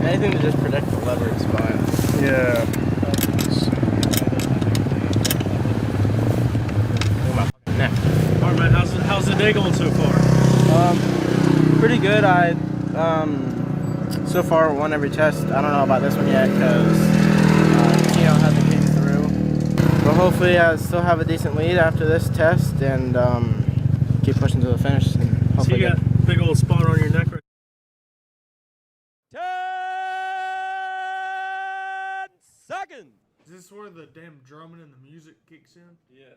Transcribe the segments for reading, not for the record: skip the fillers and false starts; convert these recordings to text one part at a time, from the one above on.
Anything to just protect the lever is fine. Yeah. Alright man, how's the day going so far? Pretty good. I so far won every test. I don't know about this one yet because hasn't came through. But hopefully I still have a decent lead after this test and keep pushing to the finish. And hopefully so you got a big old spot on your neck right 10 seconds. Is this where the damn drumming and the music kicks in? Yeah.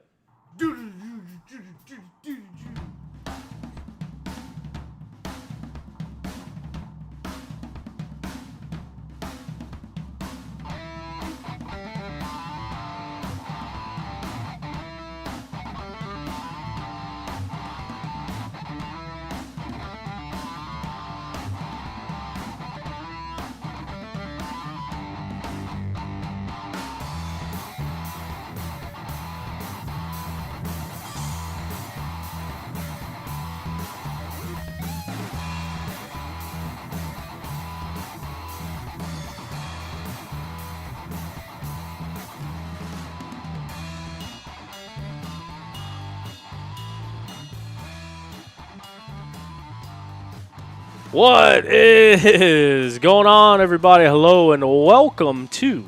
What is going on, everybody? Hello and welcome to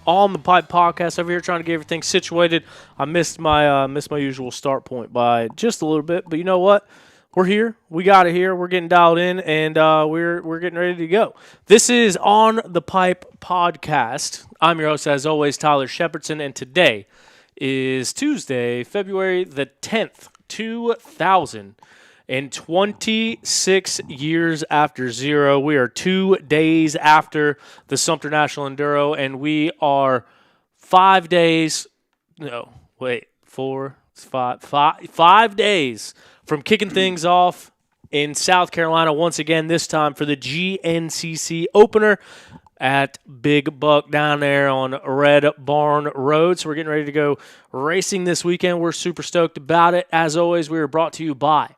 On the Pipe podcast. Over here, trying to get everything situated. I missed my usual start point by just a little bit, but you know what? We're here. We got it here. We're getting dialed in, and we're getting ready to go. This is On the Pipe podcast. I'm your host, as always, Tyler Shepherdson, and today is Tuesday, February the 10th, 2026 years after zero. We are 2 days after the Sumter National Enduro, and we are 5 days. No, wait, 5 days from kicking things off in South Carolina once again. This time for the GNCC opener at Big Buck down there on Red Barn Road. So we're getting ready to go racing this weekend. We're super stoked about it. As always, we are brought to you by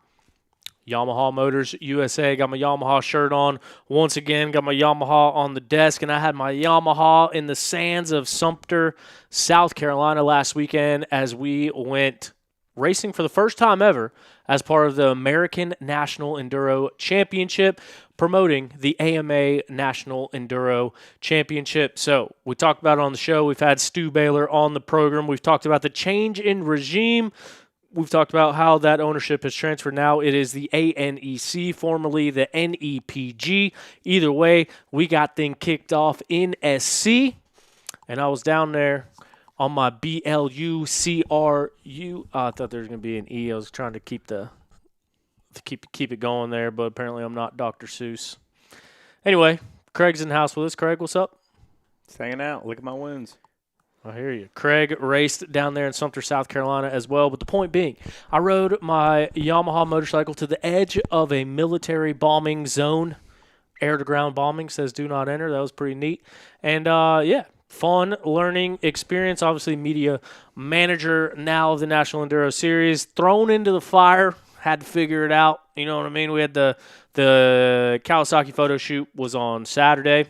Yamaha Motors USA. Got my Yamaha shirt on. Once again, got my Yamaha on the desk, and I had my Yamaha in the sands of Sumpter, South Carolina last weekend as we went racing for the first time ever as part of the American National Enduro Championship, promoting the AMA National Enduro Championship. So we talked about it on the show. We've had Steward Baylor on the program. We've talked about the change in regime. We've talked about how that ownership has transferred. Now it is the ANEC, formerly the NEPG. Either way, we got things kicked off in SC, and I was down there on my BLU CRU. I thought there was going to be an E. I was trying to keep it going there, but apparently I'm not Dr. Seuss. Anyway, Craig's in the house with us. Craig, what's up? Just hanging out. Look at my wounds. I hear you. Craig raced down there in Sumter, South Carolina as well. But the point being, I rode my Yamaha motorcycle to the edge of a military bombing zone. Air-to-ground bombing, says do not enter. That was pretty neat. And, fun learning experience. Obviously, media manager now of the National Enduro Series. Thrown into the fire. Had to figure it out. You know what I mean? We had the Kawasaki photo shoot was on Saturday.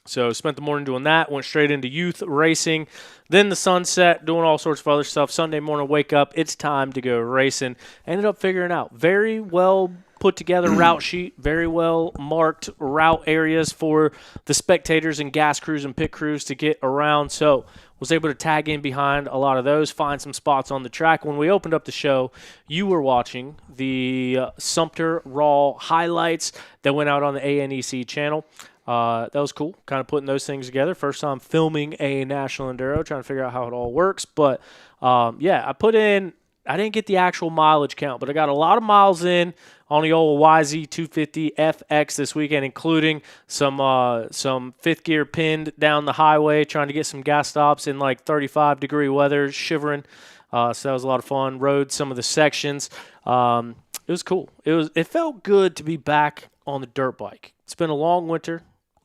So spent the morning doing that, went straight into youth racing, then the sunset, doing all sorts of other stuff. Sunday morning, wake up, it's time to go racing. Ended up figuring out very well put together route sheet, very well marked route areas for the spectators and gas crews and pit crews to get around. So was able to tag in behind a lot of those, find some spots on the track. When we opened up the show, you were watching the Sumpter Raw highlights that went out on the ANEC channel. That was cool, kind of putting those things together. First time filming a National Enduro, trying to figure out how it all works. But, I didn't get the actual mileage count, but I got a lot of miles in on the old YZ250 FX this weekend, including some fifth gear pinned down the highway, trying to get some gas stops in like 35-degree weather, shivering. So that was a lot of fun. Rode some of the sections. It was cool. It felt good to be back on the dirt bike. It's been a long winter.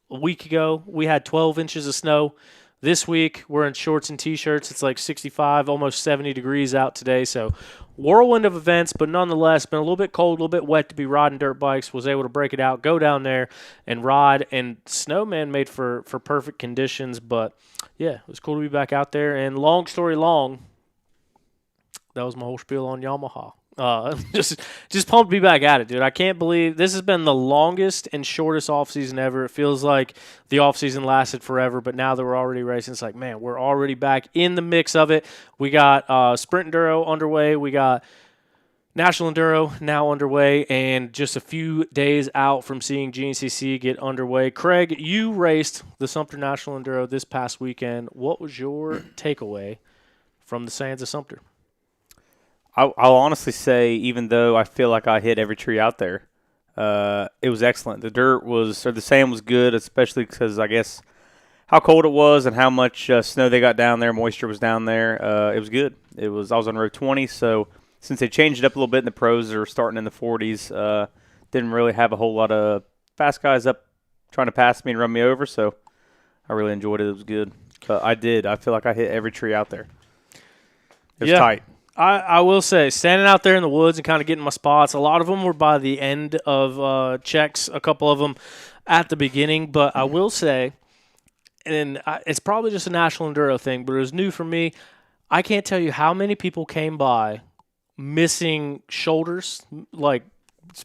A week ago, we had 12 inches of snow. This week, we're in shorts and T-shirts. It's like 65, almost 70 degrees out today. So, whirlwind of events, but nonetheless, been a little bit cold, a little bit wet to be riding dirt bikes. Was able to break it out, go down there and ride. And Snowman made for perfect conditions. But, yeah, it was cool to be back out there. And long story long, that was my whole spiel on Yamaha. Just pumped to be back at it, dude. I can't believe this has been the longest and shortest offseason ever. It feels like the offseason lasted forever, but now that we're already racing, it's like, man, we're already back in the mix of it. We got Sprint Enduro underway. We got National Enduro now underway, and just a few days out from seeing GNCC get underway. Craig, you raced the Sumter National Enduro this past weekend. What was your takeaway from the sands of Sumpter? I'll honestly say, even though I feel like I hit every tree out there, it was excellent. The sand was good, especially because I guess how cold it was and how much snow they got down there, moisture was down there. It was good. I was on row 20, so since they changed it up a little bit and the pros are starting in the 40s, didn't really have a whole lot of fast guys up trying to pass me and run me over, so I really enjoyed it. It was good. But I feel like I hit every tree out there. It was tight. I will say, standing out there in the woods and kind of getting my spots, a lot of them were by the end of checks, a couple of them at the beginning. But I will say, and it's probably just a National Enduro thing, but it was new for me. I can't tell you how many people came by missing shoulders, like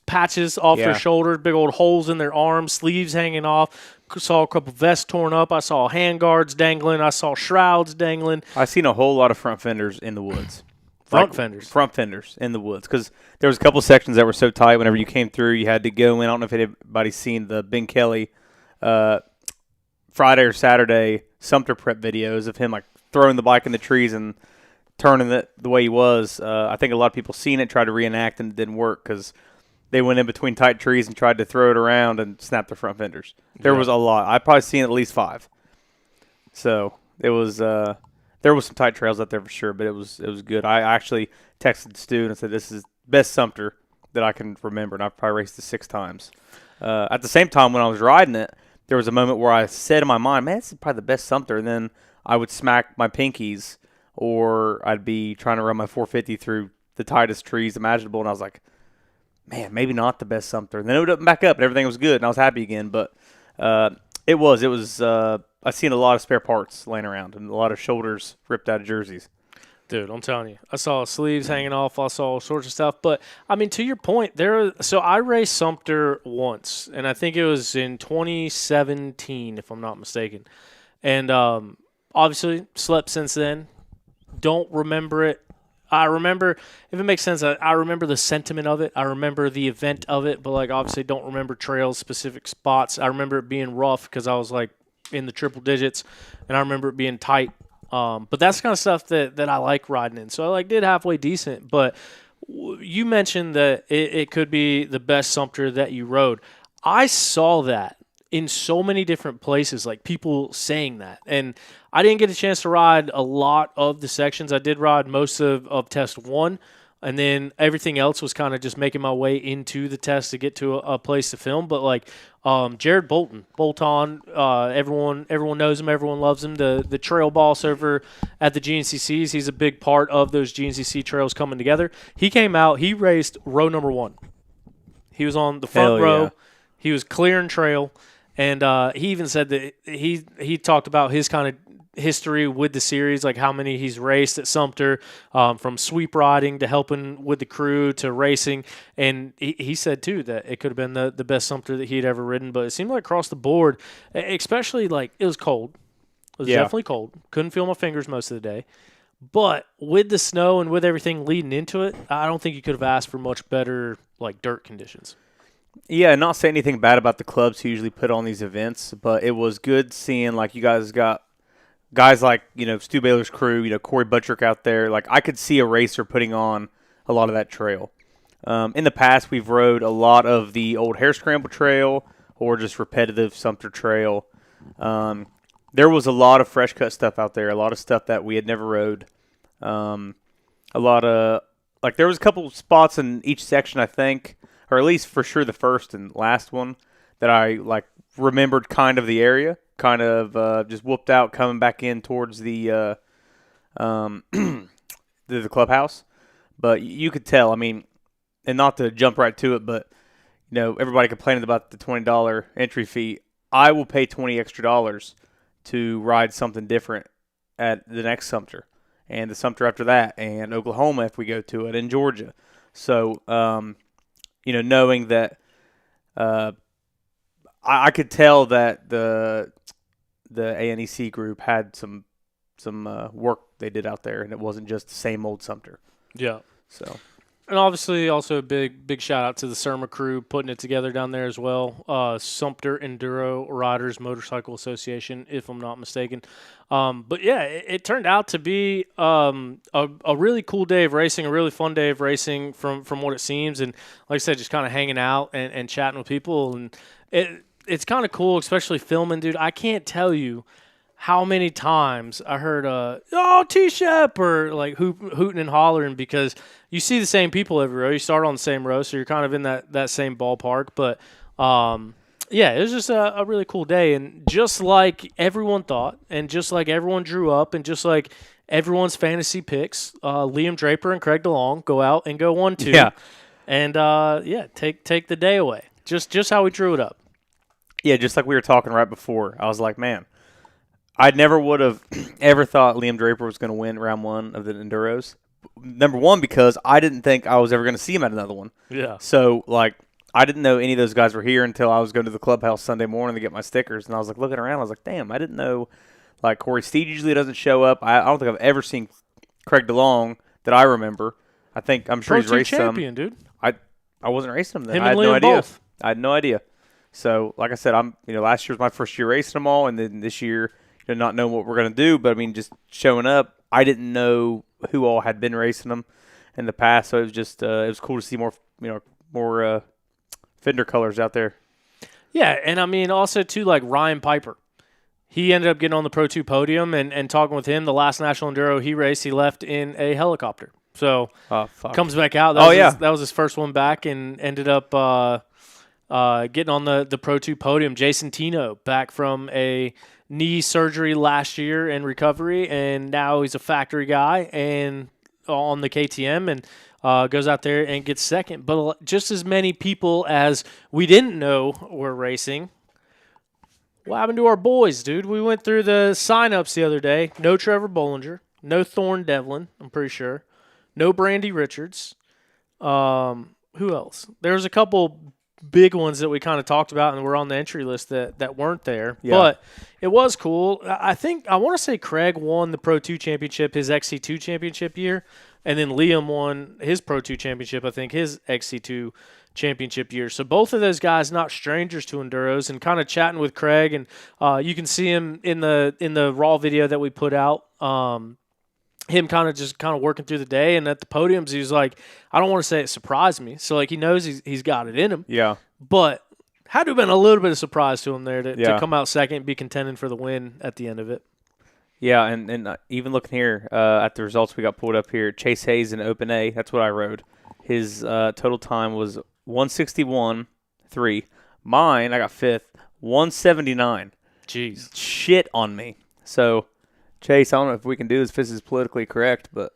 patches off Yeah. their shoulders, big old holes in their arms, sleeves hanging off. Saw a couple vests torn up. I saw hand guards dangling. I saw shrouds dangling. I seen a whole lot of front fenders in the woods. Front fenders in the woods, because there was a couple sections that were so tight. Whenever you came through, you had to go in. I don't know if anybody's seen the Ben Kelly Friday or Saturday Sumpter prep videos of him like throwing the bike in the trees and turning it the way he was. I think a lot of people seen it, tried to reenact, and it didn't work because they went in between tight trees and tried to throw it around and snap their front fenders. There was a lot. I've probably seen at least 5. So it was. There was some tight trails out there for sure, but it was good. I actually texted Stu and said, this is best Sumpter that I can remember, and I've probably raced it 6 times. At the same time, when I was riding it, there was a moment where I said in my mind, man, this is probably the best Sumpter, and then I would smack my pinkies, or I'd be trying to run my 450 through the tightest trees imaginable, and I was like, man, maybe not the best Sumpter. And then it would open back up, and everything was good, and I was happy again, but it was I seen a lot of spare parts laying around and a lot of shoulders ripped out of jerseys. Dude, I'm telling you, I saw sleeves hanging off. I saw all sorts of stuff. But, I mean, to your point, so I raced Sumpter once, and I think it was in 2017, if I'm not mistaken. And obviously slept since then. Don't remember it. I remember, if it makes sense, I remember the sentiment of it. I remember the event of it, but, like, obviously don't remember trails, specific spots. I remember it being rough because I was, like, in the triple digits, and I remember it being tight. But that's the kind of stuff that I like riding in. So I did halfway decent. But you mentioned that it could be the best Sumpter that you rode. I saw that in so many different places, like people saying that. And I didn't get a chance to ride a lot of the sections. I did ride most of test 1. And then everything else was kind of just making my way into the test to get to a place to film. But Jared Bolton, everyone knows him, everyone loves him. The trail boss over at the GNCCs, he's a big part of those GNCC trails coming together. He came out, he raced row number 1. He was on the front row. Yeah. He was clearing trail, and he even said that he talked about his kind of history with the series, like how many he's raced at Sumpter, from sweep riding to helping with the crew to racing. And he said, too, that it could have been the best Sumpter that he'd ever ridden. But it seemed like across the board, especially it was cold. It was definitely cold. Couldn't feel my fingers most of the day. But with the snow and with everything leading into it, I don't think you could have asked for much better dirt conditions. Yeah, not saying anything bad about the clubs who usually put on these events, but it was good seeing you guys got guys like, Steward Baylor's crew, Corey Buttrick out there. I could see a racer putting on a lot of that trail. In the past, we've rode a lot of the old Hare Scramble trail or just repetitive Sumpter trail. There was a lot of fresh cut stuff out there, a lot of stuff that we had never rode. A lot of, there was a couple spots in each section, I think, or at least for sure the first and last one, that I, remembered kind of the area. Kind of just whooped out coming back in towards the clubhouse. But you could tell, and not to jump right to it, but, everybody complaining about the $20 entry fee. I will pay $20 extra to ride something different at the next Sumpter and the Sumpter after that and Oklahoma if we go to it and Georgia. So, knowing that I could tell that the ANEC group had some work they did out there, and it wasn't just the same old Sumpter. Yeah. So, and obviously also a big shout out to the Surma crew putting it together down there as well. Sumter Enduro Riders Motorcycle Association, if I'm not mistaken. But yeah, it turned out to be a really cool day of racing, a really fun day of racing from what it seems. And like I said, just kind of hanging out and chatting with people. And it's kind of cool, especially filming, dude. I can't tell you how many times I heard, T-Shep, or hooting and hollering, because you see the same people every row. You start on the same row, so you're kind of in that same ballpark. But, yeah, it was just a really cool day. And just like everyone thought, and just like everyone drew up, and just like everyone's fantasy picks, Liam Draper and Craig DeLong go out and go 1-2. Yeah. And, take the day away. Just how we drew it up. Yeah, just like we were talking right before. I was like, man, I never would have ever thought Liam Draper was going to win round 1 of the Enduros. number one, because I didn't think I was ever going to see him at another one. Yeah. So, like, I didn't know any of those guys were here until I was going to the clubhouse Sunday morning to get my stickers. And I was, like, looking around. I was like, damn, I didn't know. Like, Corey Steed usually doesn't show up. I don't think I've ever seen Craig DeLong that I remember. I'm sure he's raced champion, dude. I wasn't racing him then. Him I had and no Liam idea. both. I had no idea. So, like I said, last year was my first year racing them all, and then this year, not knowing what we're going to do, but, I mean, just showing up, I didn't know who all had been racing them in the past, so it was just it was cool to see more fender colors out there. Yeah, and I mean, also, too, like Ryan Piper. He ended up getting on the Pro 2 podium, and talking with him, the last National Enduro he raced, he left in a helicopter. So, comes back out. That was his first one back, and ended up getting on the Pro 2 podium. Jason Tino, back from a knee surgery last year in recovery, and now he's a factory guy and on the KTM, and goes out there and gets second. But just as many people as we didn't know were racing. What happened to our boys, dude? We went through the sign-ups the other day. No Trevor Bollinger. No Thorne Devlin, I'm pretty sure. No Brandy Richards. Who else? There's a couple big ones that we kind of talked about and were on the entry list that weren't there. Yeah. But it was cool. I want to say Craig won the Pro 2 championship his XC2 championship year, and then Liam won his Pro 2 championship, I think, his XC2 championship year. So both of those guys not strangers to enduros, and kind of chatting with Craig, and you can see him in the raw video that we put out. Him kind of working through the day, and at the podiums, he was like, I don't want to say it surprised me. So, like, he knows he's got it in him. Yeah. But had to have been a little bit of surprise to him there to come out second and be contending for the win at the end of it. Yeah, and even looking here at the results we got pulled up here, Chase Hayes in Open A, that's what I rode. His total time was 161.3. Mine, I got fifth, 179. Jeez. Shit on me. So, Chase, I don't know if we can do this if this is politically correct, but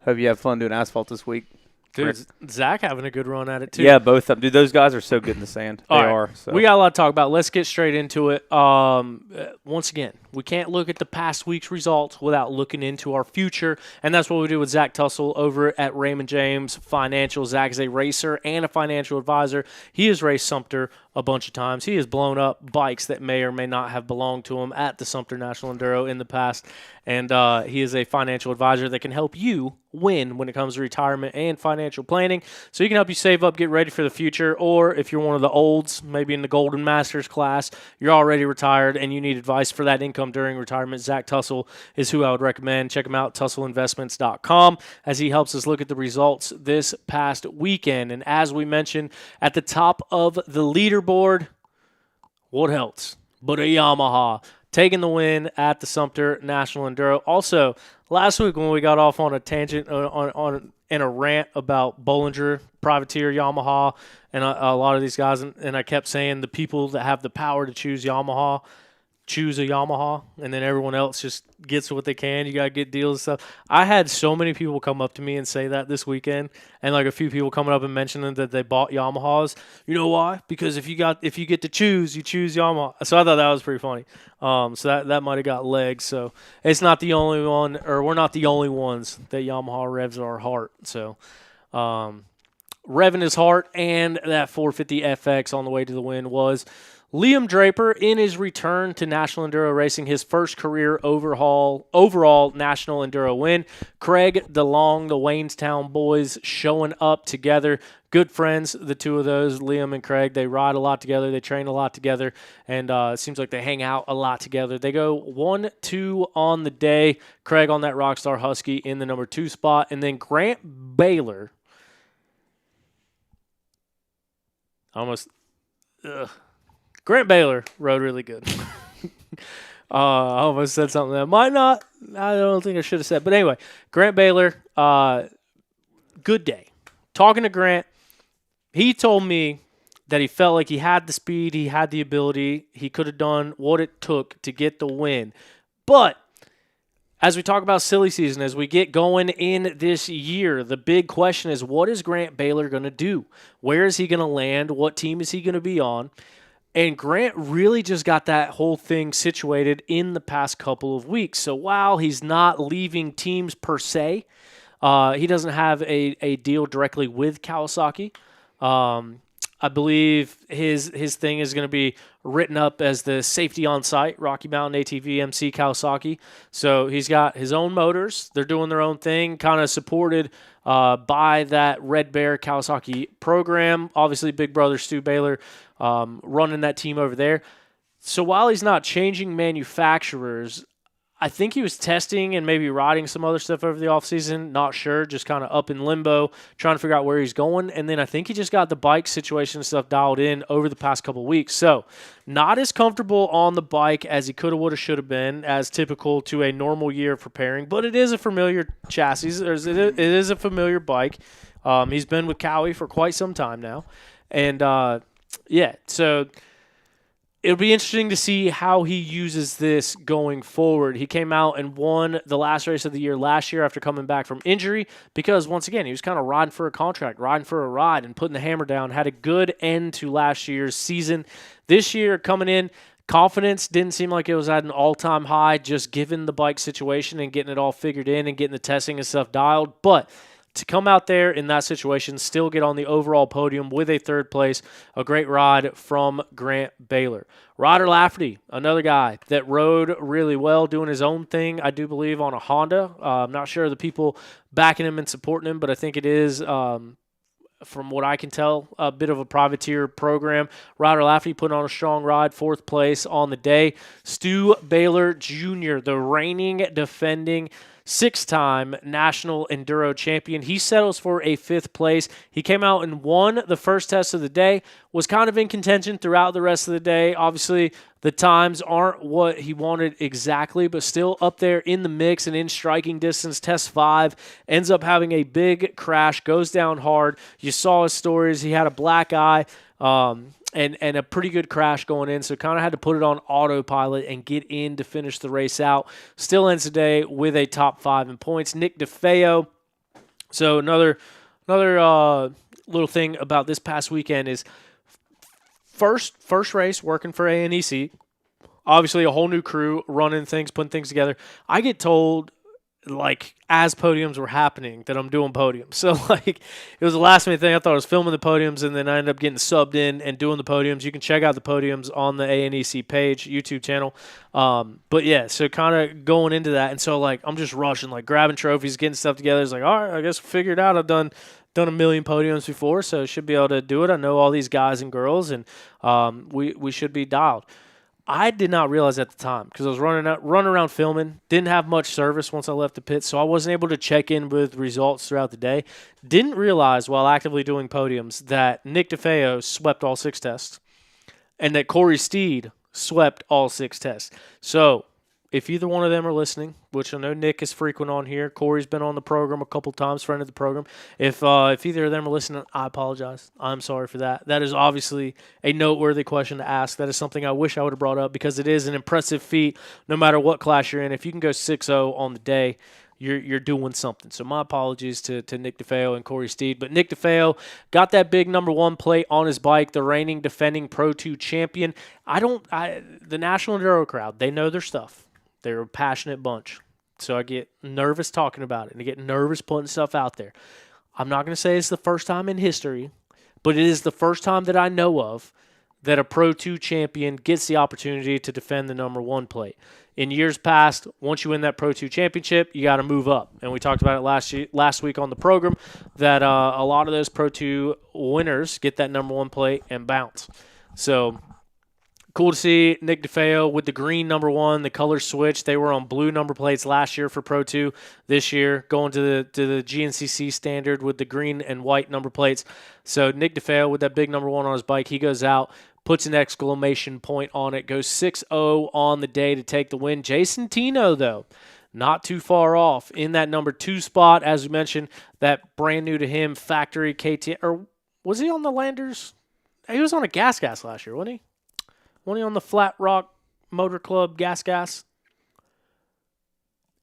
hope you have fun doing asphalt this week. Dude, Zach having a good run at it, too. Yeah, both of them. Dude, those guys are so good in the sand. They are. So. We got a lot to talk about. Let's get straight into it. Once again, we can't look at the past week's results without looking into our future, and that's what we do with Zach Tussle over at Raymond James Financial. Zach is a racer and a financial advisor. He has raced Sumpter a bunch of times. He has blown up bikes that may or may not have belonged to him at the Sumter National Enduro in the past, and he is a financial advisor that can help you win when it comes to retirement and financial planning. So he can help you save up, get ready for the future, or if you're one of the olds, maybe in the Golden Masters class, you're already retired and you need advice for that income during retirement, Zach Tussle is who I would recommend. Check him out, TussleInvestments.com, as he helps us look at the results this past weekend. And as we mentioned, at the top of the leaderboard, what else but a Yamaha taking the win at the Sumter National Enduro. Also, last week when we got off on a tangent in a rant about Bollinger, Privateer, Yamaha, and a lot of these guys, and I kept saying the people that have the power to choose Yamaha, choose a Yamaha, and then everyone else just gets what they can. You got to get deals and stuff. I had so many people come up to me and say that this weekend, and like a few people coming up and mentioning that they bought Yamahas. You know why? Because if you get to choose, you choose Yamaha. So I thought that was pretty funny. So that might have got legs. So it's not the only one, or we're not the only ones that Yamaha revs our heart. So revving his heart, and that 450 FX on the way to the win was Liam Draper in his return to National Enduro Racing, his first career overall National Enduro win. Craig DeLong, the Waynestown boys, showing up together. Good friends, the two of those, Liam and Craig. They ride a lot together. They train a lot together, and it seems like they hang out a lot together. They go 1-2 on the day. Craig on that Rockstar Husky in the number 2 spot, and then Grant Baylor. Grant Baylor rode really good. I almost said something that might not. I don't think I should have said. But anyway, Grant Baylor, good day. Talking to Grant, he told me that he felt like he had the speed, he had the ability, he could have done what it took to get the win. But as we talk about silly season, as we get going in this year, the big question is, what is Grant Baylor going to do? Where is he going to land? What team is he going to be on? And Grant really just got that whole thing situated in the past couple of weeks. So while he's not leaving teams per se, He doesn't have a deal directly with Kawasaki. I believe his thing is going to be written up as the safety on site, Rocky Mountain ATV MC Kawasaki. So he's got his own motors. They're doing their own thing, kind of supported by that Red Bear Kawasaki program. Obviously, big brother Steward Baylor running that team over there. So while he's not changing manufacturers, I think he was testing and maybe riding some other stuff over the offseason. Not sure, just kind of up in limbo, trying to figure out where he's going. And then I think he just got the bike situation and stuff dialed in over the past couple of weeks. So not as comfortable on the bike as he could have, would have, should have been, as typical to a normal year of preparing. But it is a familiar chassis. It is a familiar bike. He's been with Cowie for quite some time now. And, so it'll be interesting to see how he uses this going forward. He came out and won the last race of the year last year after coming back from injury because, once again, he was kind of riding for a contract, riding for a ride, and putting the hammer down. Had a good end to last year's season. This year, coming in, confidence didn't seem like it was at an all-time high, just given the bike situation and getting it all figured in and getting the testing and stuff dialed. But to come out there in that situation, still get on the overall podium with a third place, a great ride from Grant Baylor. Ryder Lafferty, another guy that rode really well, doing his own thing, I do believe, on a Honda. I'm not sure of the people backing him and supporting him, but I think it is, from what I can tell, a bit of a privateer program. Ryder Lafferty putting on a strong ride, fourth place on the day. Stu Baylor Jr., the reigning, defending, six-time National Enduro champion. He settles for a fifth place. He came out and won the first test of the day, was kind of in contention throughout the rest of the day. Obviously, the times aren't what he wanted exactly, but still up there in the mix and in striking distance. Test 5 ends up having a big crash, goes down hard. You saw his stories. He had a black eye. And a pretty good crash going in, so kind of had to put it on autopilot and get in to finish the race out. Still ends the day with a top 5 in points. Nick DeFeo. So another little thing about this past weekend is first race working for ANEC. Obviously a whole new crew running things, putting things together. I get told, like, as podiums were happening, that I'm doing podiums. So, like, it was a last-minute thing. I thought I was filming the podiums, and then I ended up getting subbed in and doing the podiums. You can check out the podiums on the ANEC page, YouTube channel. But, yeah, so kind of going into that. And so, like, I'm just rushing, like, grabbing trophies, getting stuff together. It's like, all right, I guess we'll figure it out. I've done a million podiums before, so I should be able to do it. I know all these guys and girls, and we should be dialed. I did not realize at the time because I was running around filming, didn't have much service once I left the pit, so I wasn't able to check in with results throughout the day. Didn't realize while actively doing podiums that Nick DeFeo swept all 6 tests and that Corey Steed swept all 6 tests. So if either one of them are listening, which I know Nick is frequent on here, Corey's been on the program a couple times, friend of the program. If either of them are listening, I apologize. I'm sorry for that. That is obviously a noteworthy question to ask. That is something I wish I would have brought up because it is an impressive feat no matter what class you're in. If you can go 6-0 on the day, you're doing something. So my apologies to Nick DeFeo and Corey Steed. But Nick DeFeo got that big number 1 plate on his bike, the reigning defending Pro 2 champion. The National Enduro crowd, they know their stuff. They're a passionate bunch. So I get nervous talking about it, and I get nervous putting stuff out there. I'm not going to say it's the first time in history, but it is the first time that I know of that a Pro 2 champion gets the opportunity to defend the number 1 plate. In years past, once you win that Pro 2 championship, you got to move up. And we talked about it last week on the program that a lot of those Pro 2 winners get that number 1 plate and bounce. So cool to see Nick DeFeo with the green number 1, the color switch. They were on blue number plates last year for Pro 2. This year, going to the GNCC standard with the green and white number plates. So Nick DeFeo with that big number 1 on his bike, he goes out, puts an exclamation point on it, goes 6-0 on the day to take the win. Jason Tino, though, not too far off in that number 2 spot. As we mentioned, that brand new to him factory KTM. Or was he on the Landers? He was on a gas last year, wasn't he? Wasn't he on the Flat Rock Motor Club gas?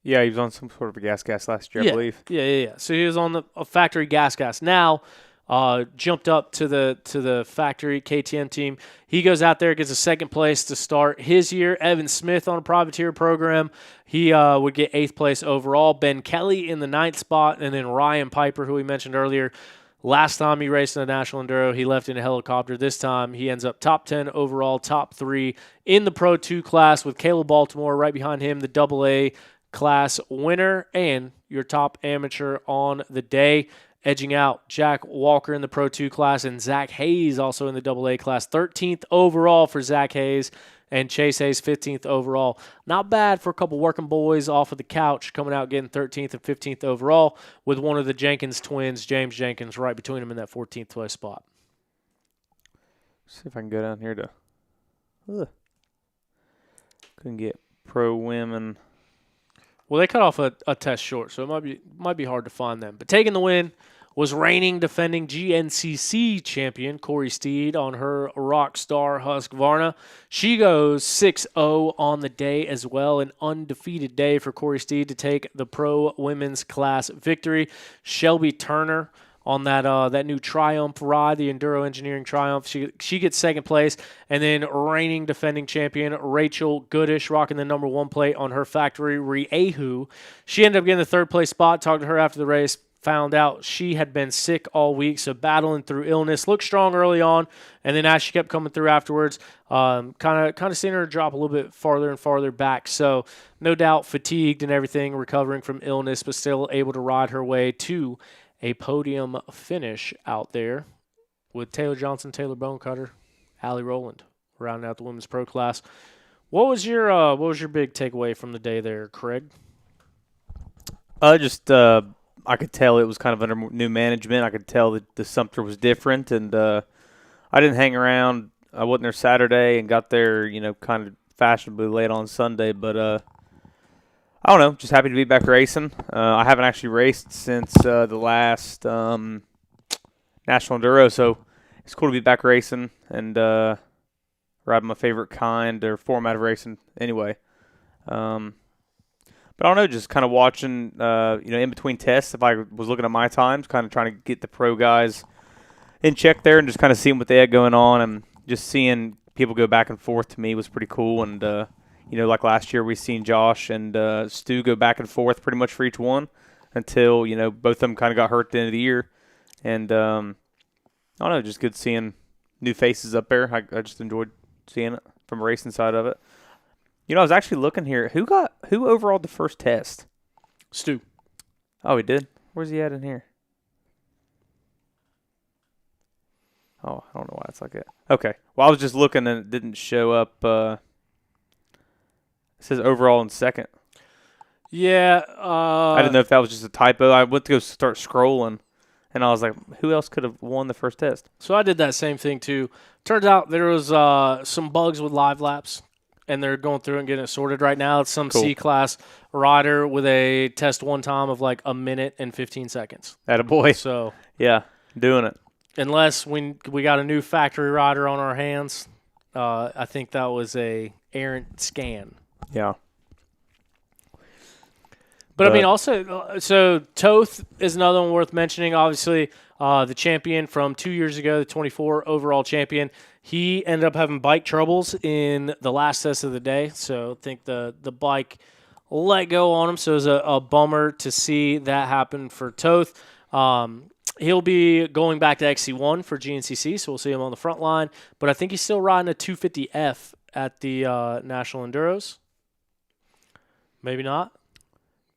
Yeah, he was on some sort of a gas last year, I believe. Yeah. So he was on a factory gas. Now, jumped up to the factory KTM team. He goes out there, gets a second place to start his year. Evan Smith on a privateer program, he would get 8th place overall. Ben Kelly in the 9th spot, and then Ryan Piper, who we mentioned earlier. Last time he raced in the National Enduro, he left in a helicopter. This time he ends up top 10 overall, top 3 in the Pro 2 class with Caleb Baltimore right behind him, the AA class winner and your top amateur on the day. Edging out Jack Walker in the Pro 2 class and Zach Hayes also in the AA class. 13th overall for Zach Hayes and Chase Hayes 15th overall. Not bad for a couple working boys off of the couch coming out getting 13th and 15th overall with one of the Jenkins twins, James Jenkins, right between them in that 14th place spot. See if I can go down here to. Couldn't get pro women. Well, they cut off a test short, so it might be hard to find them. But taking the win was reigning defending GNCC champion Corey Steed on her Rockstar Husqvarna. She goes 6-0 on the day as well, an undefeated day for Corey Steed to take the pro women's class victory. Shelby Turner on that new Triumph ride, the Enduro Engineering Triumph. She gets second place. And then reigning defending champion Rachel Goodish rocking the number 1 plate on her factory Riehu. She ended up getting the 3rd place spot. Talked to her after the race. Found out she had been sick all week, so battling through illness. Looked strong early on, and then as she kept coming through afterwards, kind of seeing her drop a little bit farther and farther back. So no doubt fatigued and everything, recovering from illness, but still able to ride her way to a podium finish out there with Taylor Johnson, Taylor Bonecutter, Allie Rowland rounding out the women's pro class. What was your big takeaway from the day there, Craig? I could tell it was kind of under new management. I could tell that the Sumpter was different, and I didn't hang around. I wasn't there Saturday and got there, kind of fashionably late on Sunday. But I don't know, just happy to be back racing. I haven't actually raced since the last National Enduro, so it's cool to be back racing and riding my favorite kind or format of racing anyway. But I don't know, just kind of watching, in between tests, if I was looking at my times, kind of trying to get the pro guys in check there and just kind of seeing what they had going on, and just seeing people go back and forth to me was pretty cool. And, like last year we seen Josh and Stu go back and forth pretty much for each one until, both of them kind of got hurt at the end of the year. And, I don't know, just good seeing new faces up there. I just enjoyed seeing it from the racing side of it. I was actually looking here. Who overalled the first test? Stu. Oh, he did? Where's he at in here? Oh, I don't know why it's like that. Okay. Well, I was just looking and it didn't show up. It says overall in second. Yeah. I didn't know if that was just a typo. I went to go start scrolling, and I was like, who else could have won the first test? So I did that same thing, too. Turns out there was some bugs with live laps, and they're going through and getting it sorted right now. It's some Cool. C-class rider with a test one time of like 1 minute and 15 seconds. Attaboy. So Yeah, doing it. unless we got a new factory rider on our hands, I think that was a errant scan. Yeah. But I mean, also, so Toth is another one worth mentioning. Obviously, the champion from 2 years ago, the 24 overall champion. He ended up having bike troubles in the last test of the day, so I think the bike let go on him. So it was a bummer to see that happen for Toth. He'll be going back to XC1 for GNCC, so we'll see him on the front line. But I think he's still riding a 250F at the National Enduros. Maybe not.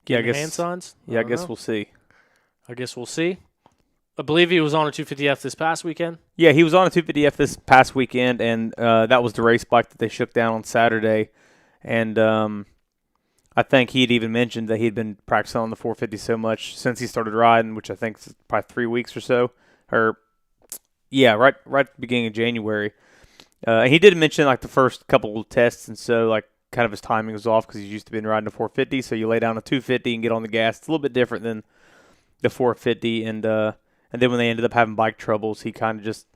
Yeah, I Getting guess. hand signs. Yeah, I don't guess know. we'll see. I guess we'll see. I believe he was on a 250F this past weekend. Yeah, he was on a 250F this past weekend, and that was the race bike that they shook down on Saturday. And I think he had even mentioned that he'd been practicing on the 450 so much since he started riding, which I think is probably 3 weeks or so. Or, yeah, right at the beginning of January. And he did mention, like, the first couple of tests, and so, like, kind of his timing was off because he's used to been riding a 450, so you lay down a 250 and get on the gas. It's a little bit different than the 450, and then when they ended up having bike troubles, he kind of just,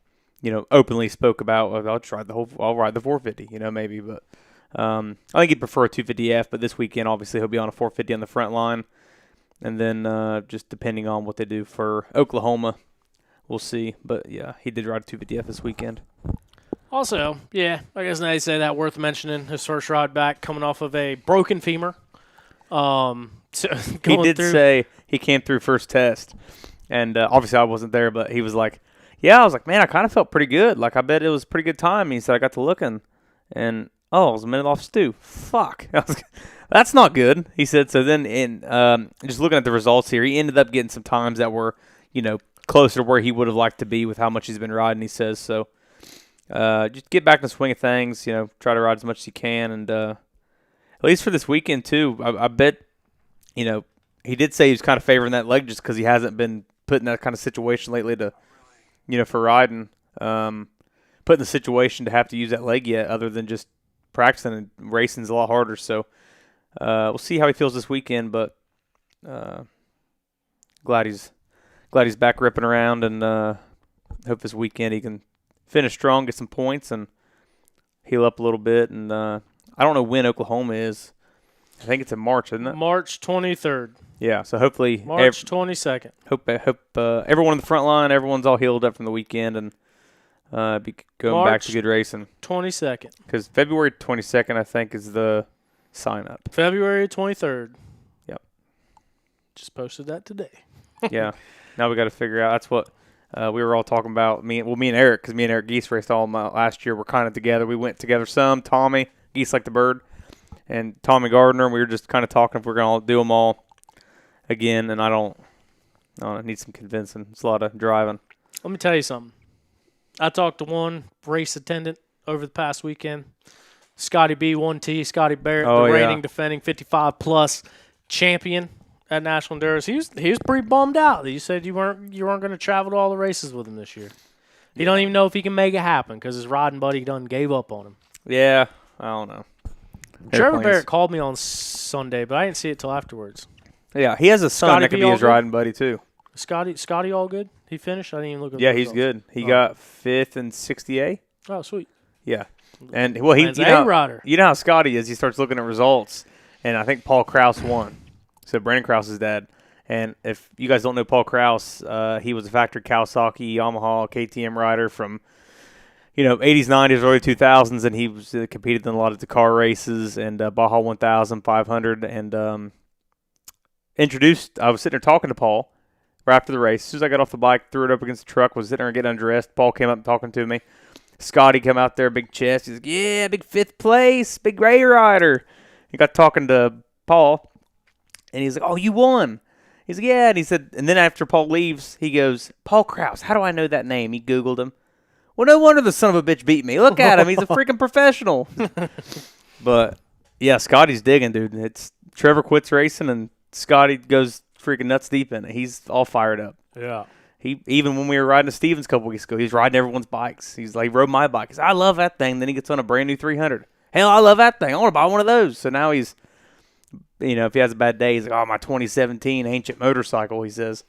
openly spoke about, well, I'll ride the 450, maybe, but I think he'd prefer a 250F, but this weekend, obviously, he'll be on a 450 on the front line, and then just depending on what they do for Oklahoma, we'll see. But, yeah, he did ride 250F this weekend. Also, yeah, I guess now you say that, worth mentioning, his first ride back coming off of a broken femur. So He did say he came through first test, and obviously I wasn't there, but he was like, yeah, I was like, man, I kind of felt pretty good. Like, I bet it was a pretty good time. He said, I got to looking, and, I was a minute off Stu. Fuck. I was like, that's not good, he said. So then, just looking at the results here, he ended up getting some times that were, closer to where he would have liked to be with how much he's been riding, he says. So just get back in the swing of things, try to ride as much as you can. And at least for this weekend, too, I bet, he did say he was kind of favoring that leg just because he hasn't been put in that kind of situation lately to, for riding. Put in the situation to have to use that leg yet other than just practicing, and racing's a lot harder. So we'll see how he feels this weekend, but glad he's back ripping around, and hope this weekend he can finish strong, get some points, and heal up a little bit. And I don't know when Oklahoma is. I think it's in March, isn't it? March 23rd. Yeah, so hopefully March 22nd. Hope everyone in the front line, everyone's all healed up from the weekend, and be going back to good racing. 22nd. Because February 22nd, I think, is the sign up. February 23rd. Yep. Just posted that today. Yeah. Now we got to figure out. That's what we were all talking about. Me and Eric, because me and Eric Geese raced all last year. We're kind of together. We went together some. Tommy, Geese like the bird, and Tommy Gardner. We were just kind of talking if we're going to do them all again. And I need some convincing. It's a lot of driving. Let me tell you something. I talked to one race attendant over the past weekend. Scotty B1T, Scotty Barrett, the reigning defending 55-plus champion at National Enduro. He was pretty bummed out. You said you weren't going to travel to all the races with him this year. He don't even know if he can make it happen because his riding buddy done gave up on him. Yeah, I don't know. Trevor Barrett called me on Sunday, but I didn't see it till afterwards. Yeah, he has a son Scotty that could be his riding buddy too. Scotty all good? He finished? I didn't even look at the Yeah, he's results. good. He got 5th in 60A. Oh, sweet. Yeah. And well, Man's a rider. You know how Scotty is. He starts looking at results, and I think Paul Krause won. So Brandon Krause's dad. And if you guys don't know Paul Krause, he was a factory Kawasaki, Yamaha, KTM rider from 80s, 90s, early 2000s, and he was competed in a lot of Dakar races and Baja 1000, 500, and introduced. I was sitting there talking to Paul right after the race. As soon as I got off the bike, threw it up against the truck, was sitting there getting undressed. Paul came up and talking to me. Scotty come out there, big chest. He's like, yeah, big 5th place, big gray rider. He got talking to Paul, and he's like, oh, you won. He's like, yeah. And he said, and then after Paul leaves, he goes, Paul Krause, how do I know that name? He Googled him. Well, no wonder the son of a bitch beat me. Look at him. He's a freaking professional. But, yeah, Scotty's digging, dude. It's Trevor quits racing, and Scotty goes freaking nuts deep in it. He's all fired up. Yeah. Even when we were riding to Stevens a couple weeks ago, he's riding everyone's bikes. He's like, he rode my bike. He's like, I love that thing. Then he gets on a brand new 300. Hell, I love that thing. I want to buy one of those. So now he's, if he has a bad day, he's like, oh, my 2017 ancient motorcycle, he says.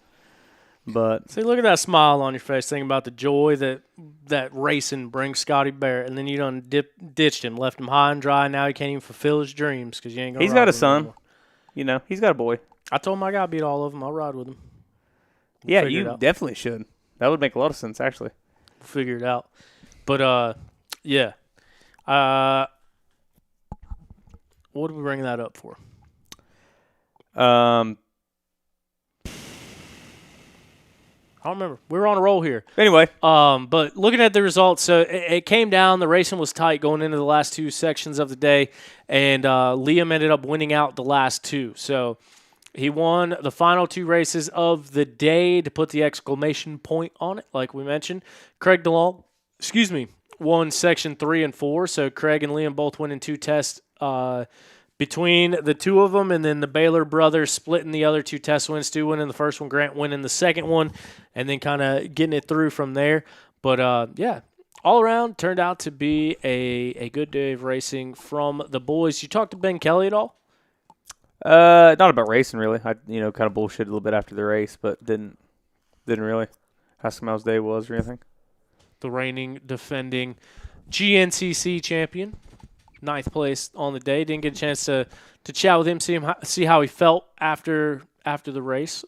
But see, look at that smile on your face, thinking about the joy that racing brings Scotty Barrett, and then you done ditched him, left him high and dry. Now he can't even fulfill his dreams because you ain't gonna. He's got a son, he's got a boy. I told him I gotta beat all of them. I'll ride with him. Yeah, you definitely should. That would make a lot of sense, actually. We'll figure it out. But yeah. What are we bringing that up for? I don't remember. We were on a roll here. Anyway. But looking at the results, so it came down. The racing was tight going into the last two sections of the day, and Liam ended up winning out the last two. So he won the final two races of the day to put the exclamation point on it, like we mentioned. Craig DeLong, won section 3 and 4. So Craig and Liam both winning 2 tests between the two of them, and then the Baylor brothers splitting the other 2 test wins. Stu winning the first one, Grant winning the second one, and then kind of getting it through from there. But, yeah, all around turned out to be a good day of racing from the boys. You talked to Ben Kelly at all? Not about racing, really. I, kind of bullshitted a little bit after the race, but didn't really ask him how his day was or anything. The reigning, defending GNCC champion, 9th place on the day. Didn't get a chance to chat with him, see how he felt after the race.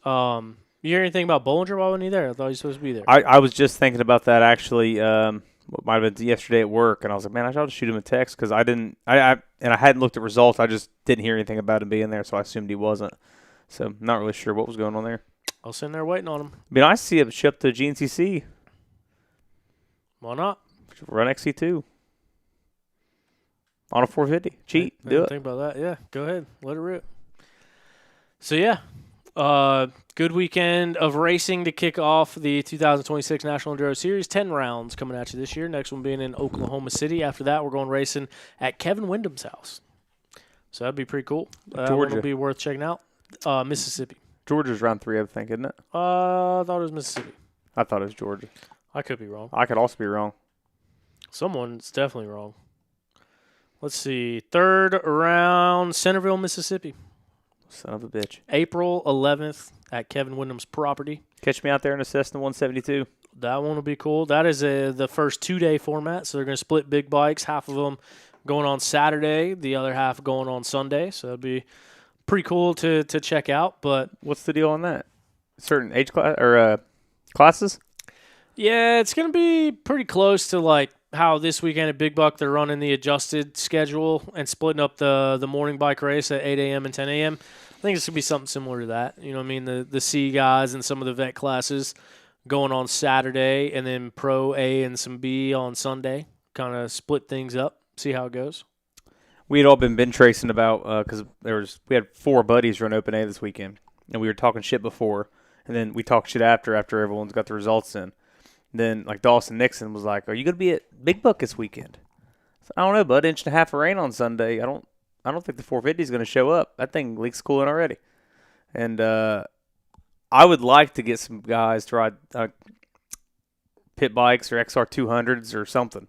You hear anything about Bollinger while when you there? I thought he was supposed to be there. I was just thinking about that actually. What might have been yesterday at work, and I was like, man, I should shoot him a text because I hadn't looked at results. I just didn't hear anything about him being there, so I assumed he wasn't. So not really sure what was going on there. I was sitting there waiting on him. Be nice to see him ship to GNCC. Why not? Run XC2 on a 450. Cheat. I Do didn't it. think about that. Yeah, go ahead. Let it rip. So, yeah. Good weekend of racing to kick off the 2026 National Enduro Series. 10 rounds coming at you this year. Next one being in Oklahoma City. After that, we're going racing at Kevin Wyndham's house. So that'd be pretty cool. That one will be worth checking out. Mississippi. Georgia's round 3, I think, isn't it? I thought it was Mississippi. I thought it was Georgia. I could be wrong. I could also be wrong. Someone's definitely wrong. Let's see. Third round, Centerville, Mississippi. Son of a bitch. April 11th at Kevin Wyndham's property. Catch me out there in a Cessna 172. That one will be cool. That is the first 2-day format, so they're going to split big bikes. Half of them going on Saturday, the other half going on Sunday. So it'll be pretty cool to check out. But what's the deal on that? Certain age class or classes? Yeah, it's going to be pretty close to like how this weekend at Big Buck they're running the adjusted schedule and splitting up the morning bike race at 8 a.m. and 10 a.m. I think it's going to be something similar to that. You know what I mean? The C guys and some of the vet classes going on Saturday and then Pro A and some B on Sunday. Kind of split things up, see how it goes. We had all been bench racing about because we had 4 buddies run Open A this weekend, and we were talking shit before, and then we talked shit after everyone's got the results in. Then, like, Dawson Nixon was like, are you going to be at Big Buck this weekend? So, I don't know, bud. 1.5 inches of rain on Sunday. I don't think the 450 is going to show up. That thing leaks coolant already. And I would like to get some guys to ride pit bikes or XR200s or something.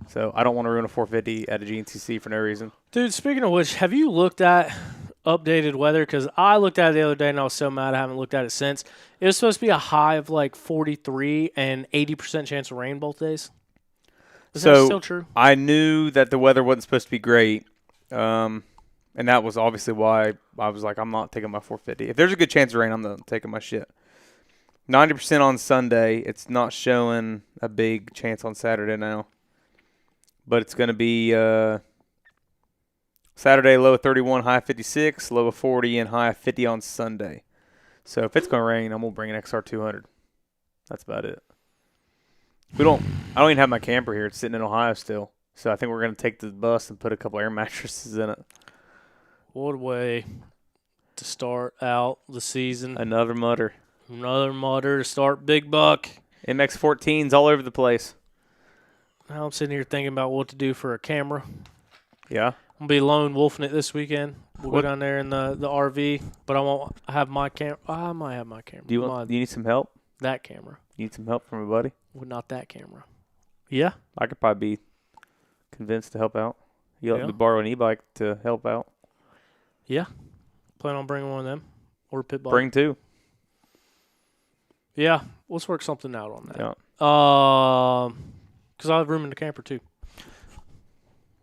So, I don't want to ruin a 450 at a GNCC for no reason. Dude, speaking of which, have you looked at updated weather? Because I looked at it the other day and I was so mad I haven't looked at it since. It was supposed to be a high of like 43 and 80% chance of rain both days. Is that still true? I knew that the weather wasn't supposed to be great, and that was obviously why I was like, I'm not taking my 450. If there's a good chance of rain, I'm not taking my shit. 90% on Sunday. It's not showing a big chance on Saturday now. But it's going to be Saturday, low of 31, high of 56, low of 40, and high of 50 on Sunday. So if it's going to rain, I'm going to bring an XR200. That's about it. I don't even have my camper here. It's sitting in Ohio still. So I think we're going to take the bus and put a couple air mattresses in it. What a way to start out the season. Another mutter. Another mutter to start Big Buck. MX-14s all over the place. Now I'm sitting here thinking about what to do for a camera. Yeah. I'm going to be lone wolfing it this weekend. We'll go down there in the RV, but I won't have my camera. I might have my camera. Do you need some help? That camera. You need some help from a buddy? Well, not that camera. Yeah? I could probably be convinced to help out. You let me borrow an e-bike to help out. Yeah. Plan on bringing one of them. Or a pit bike. Bring 2. Yeah. Let's work something out on that. Yeah. Because I have room in the camper, too.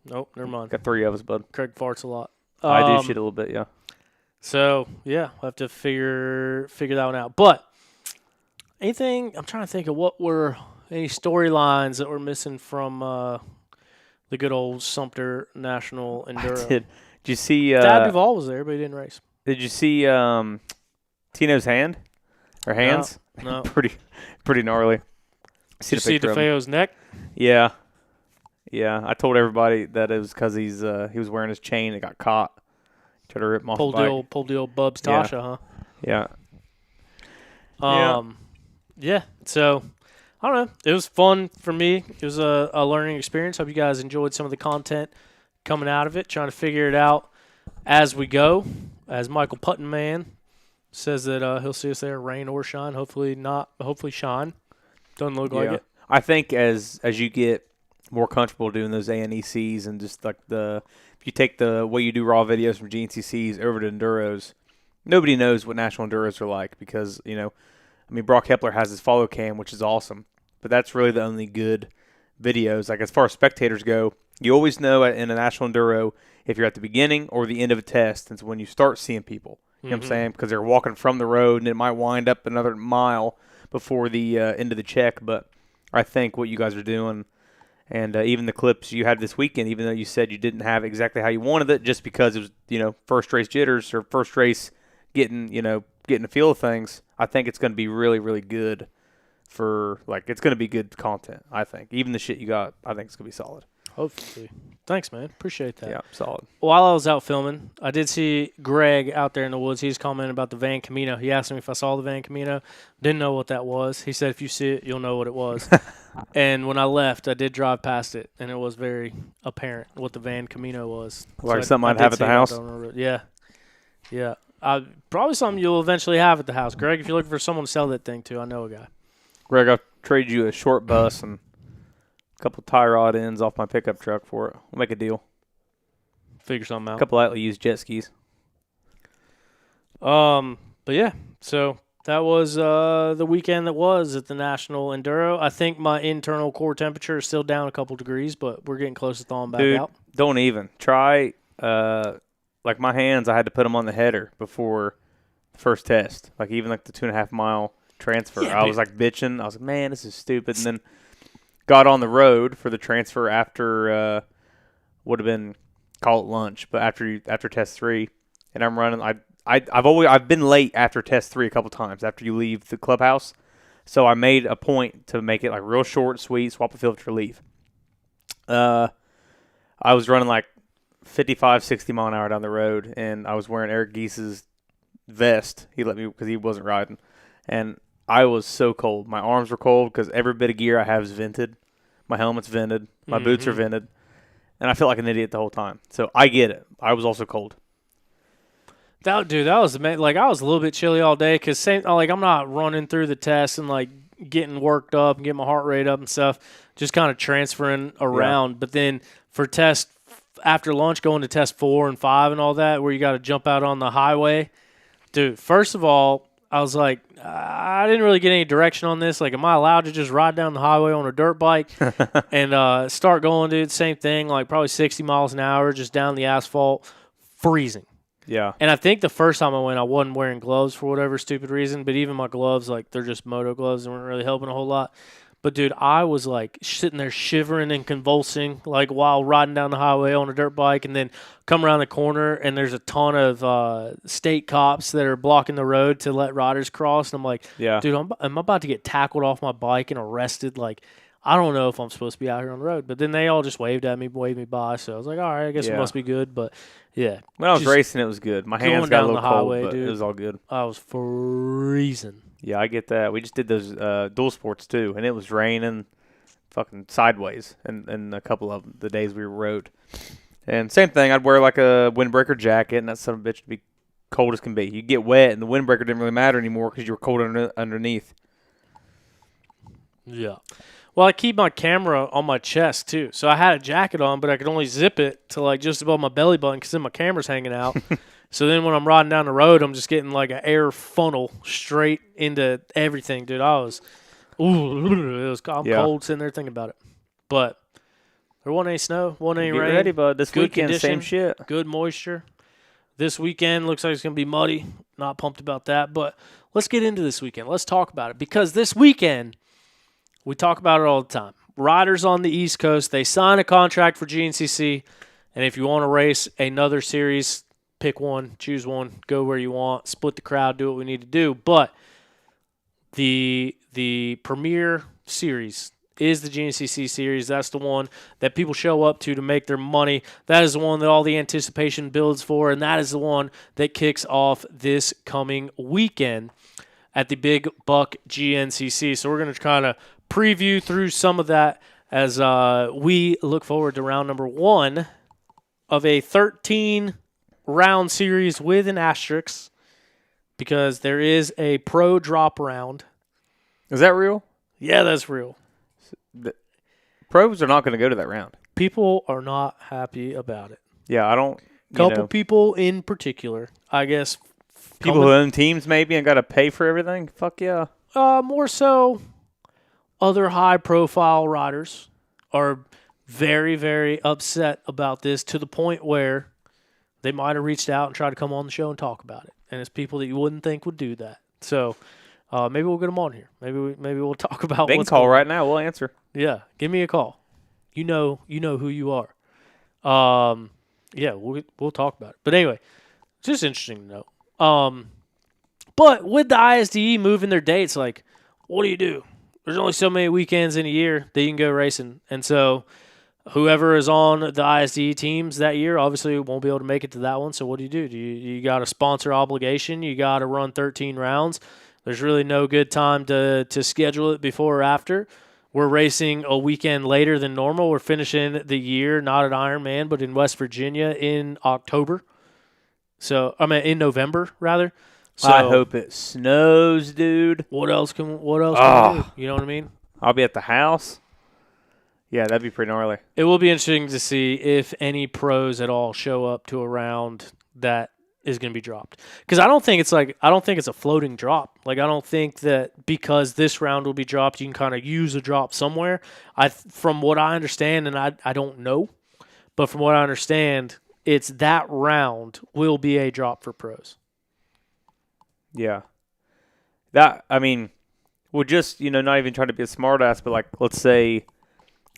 Nope, never mind. Got 3 of us, bud. Craig farts a lot. I do shit a little bit, yeah. So, yeah, we'll have to figure that one out. But anything, I'm trying to think of what were any storylines that were missing from the good old Sumter National Enduro. Did you see? Dad Duvall was there, but he didn't race. Did you see Tino's hand or hands? No. pretty gnarly. Did you see DeFeo's neck? Yeah. I told everybody that it was because he was wearing his chain. It got caught. Tried to rip him off the bike. Pulled the old Bubs Tasha, huh? Yeah. Yeah. So, I don't know. It was fun for me. It was a learning experience. Hope you guys enjoyed some of the content coming out of it, trying to figure it out as we go. As Michael Puttenman says that he'll see us there, rain or shine. Hopefully not. Hopefully shine. Doesn't look like it. I think as you get more comfortable doing those ANECs and just like if you take the way you do raw videos from GNCCs over to Enduros, nobody knows what National Enduros are like because, Brock Hepler has his follow cam, which is awesome, but that's really the only good videos. Like as far as spectators go, you always know in a National Enduro if you're at the beginning or the end of a test. And so when you start seeing people, You know what I'm saying? Because they're walking from the road, and it might wind up another mile before the end of the check. But I think what you guys are doing, and even the clips you had this weekend, even though you said you didn't have exactly how you wanted it, just because it was, first race jitters or first race getting the feel of things, I think it's going to be really, really good it's going to be good content, I think. Even the shit you got, I think it's going to be solid. Hopefully. Thanks, man. Appreciate that. Yeah, solid. While I was out filming, I did see Greg out there in the woods. He's commenting about the Van Camino. He asked me if I saw the Van Camino. Didn't know what that was. He said if you see it, you'll know what it was. And when I left, I did drive past it, and it was very apparent what the Van Camino was. Like something I'd have at the house? Yeah. Yeah. Probably something you'll eventually have at the house. Greg, if you're looking for someone to sell that thing to, I know a guy. Greg, I'll trade you a short bus and a couple tie rod ends off my pickup truck for it. We'll make a deal. Figure something out. A couple lightly used jet skis. But yeah, so that was the weekend that was at the National Enduro. I think my internal core temperature is still down a couple degrees, but we're getting close to thawing back out. Don't even. Try, like my hands, I had to put them on the header before the first test. Like even like the 2.5 mile transfer. Yeah, I was like bitching. I was like, man, this is stupid. And then got on the road for the transfer after would have been call it lunch, but after test 3, and I'm running. I've been late after test 3 a couple times after you leave the clubhouse, so I made a point to make it like real short, sweet, swap a filter, leave. I was running like 55, 60 mile an hour down the road, and I was wearing Eric Geese's vest. He let me because he wasn't riding, and I was so cold. My arms were cold because every bit of gear I have is vented. My helmet's vented. My boots are vented. And I felt like an idiot the whole time. So I get it. I was also cold. That was amazing. Like I was a little bit chilly all day because I'm not running through the test and like getting worked up and getting my heart rate up and stuff. Just kind of transferring around. Yeah. But then for test after lunch, going to test 4 and 5 and all that, where you got to jump out on the highway, dude. First of all, I was like, I didn't really get any direction on this. Like, am I allowed to just ride down the highway on a dirt bike and start going, dude? Same thing, like probably 60 miles an hour, just down the asphalt, freezing. Yeah. And I think the first time I went, I wasn't wearing gloves for whatever stupid reason. But even my gloves, like, they're just moto gloves. They weren't really helping a whole lot. But, dude, I was, like, sitting there shivering and convulsing, like, while riding down the highway on a dirt bike, and then come around the corner, and there's a ton of state cops that are blocking the road to let riders cross. And I'm like, yeah, dude, I'm about to get tackled off my bike and arrested. Like, I don't know if I'm supposed to be out here on the road. But then they all just waved at me, waved me by. So I was like, all right, I guess it must be good. But, yeah. When I was racing, it was good. My hands got a little cold, but dude, it was all good. I was freezing. Yeah, I get that. We just did those dual sports, too, and it was raining fucking sideways in a couple of the days we rode. And same thing, I'd wear like a windbreaker jacket, and that son of a bitch would be cold as can be. You get wet, and the windbreaker didn't really matter anymore because you were cold underneath. Yeah. Well, I keep my camera on my chest, too. So I had a jacket on, but I could only zip it to like just above my belly button because then my camera's hanging out. So then when I'm riding down the road, I'm just getting like an air funnel straight into everything, dude. I'm cold sitting there thinking about it. But there wasn't any snow, wasn't any rain. Get ready, bud. This good weekend, condition, same shit. Good moisture. This weekend looks like it's going to be muddy. Not pumped about that. But let's get into this weekend. Let's talk about it. Because this weekend, we talk about it all the time. Riders on the East Coast, they sign a contract for GNCC. And if you want to race another series, pick one, choose one, go where you want, split the crowd, do what we need to do. But the premier series is the GNCC series. That's the one that people show up to make their money. That is the one that all the anticipation builds for, and that is the one that kicks off this coming weekend at the Big Buck GNCC. So we're going to kind of preview through some of that as we look forward to round number 1 of a 13-round series with an asterisk because there is a pro drop round. Is that real? Yeah, that's real. The pros are not going to go to that round. People are not happy about it. Yeah, I don't. Couple people in particular, I guess. People who own teams maybe and got to pay for everything. Fuck yeah. More so, other high-profile riders are very, very upset about this to the point where they might have reached out and tried to come on the show and talk about it. and it's people that you wouldn't think would do that. So maybe we'll get them on here. Maybe we'll talk about. They can call right now. We'll answer. Yeah, give me a call. You know who you are. Yeah, we'll talk about it. But anyway, it's just interesting to know. But with the ISDE moving their dates, like, what do? There's only so many weekends in a year that you can go racing, and so whoever is on the ISDE teams that year obviously won't be able to make it to that one. So what do? You got a sponsor obligation. You got to run 13 rounds. There's really no good time to schedule it before or after. We're racing a weekend later than normal. We're finishing the year not at Ironman, but in West Virginia in October. So in November rather. So I hope it snows, dude. What else can we do? You know what I mean? I'll be at the house. Yeah, that'd be pretty gnarly. It will be interesting to see if any pros at all show up to a round that is going to be dropped. Because I don't think it's a floating drop. Like, I don't think that because this round will be dropped, you can kind of use a drop somewhere. From what I understand, and I don't know, but from what I understand, it's that round will be a drop for pros. Yeah. We'll just, not even trying to be a smart ass, but like, let's say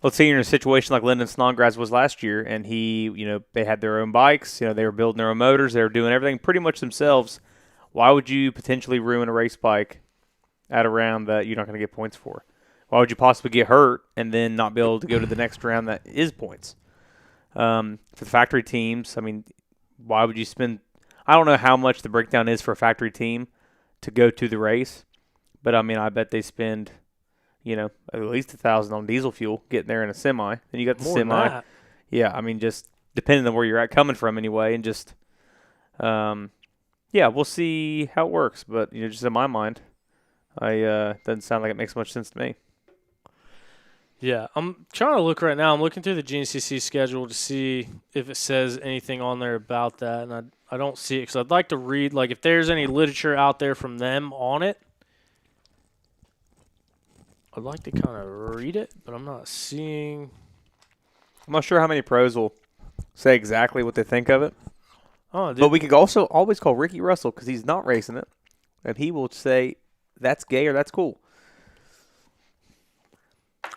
you're in a situation like Lyndon Snodgrass was last year, and they had their own bikes, they were building their own motors, they were doing everything pretty much themselves. Why would you potentially ruin a race bike at a round that you're not going to get points for? Why would you possibly get hurt and then not be able to go to the next round that is points? For the factory teams, why would you spend? I don't know how much the breakdown is for a factory team to go to the race, but I bet they spend, at least $1,000 on diesel fuel getting there in a semi. Then you got the More semi. than that. Yeah, just depending on where you're coming from anyway, and just, we'll see how it works. But just in my mind, doesn't sound like it makes much sense to me. Yeah, I'm trying to look right now. I'm looking through the GNCC schedule to see if it says anything on there about that, and I don't see it because I'd like to read, like, if there's any literature out there from them on it. I'd like to kind of read it, but I'm not seeing. I'm not sure how many pros will say exactly what they think of it. Oh, but we could also always call Ricky Russell because he's not racing it, and he will say that's gay or that's cool.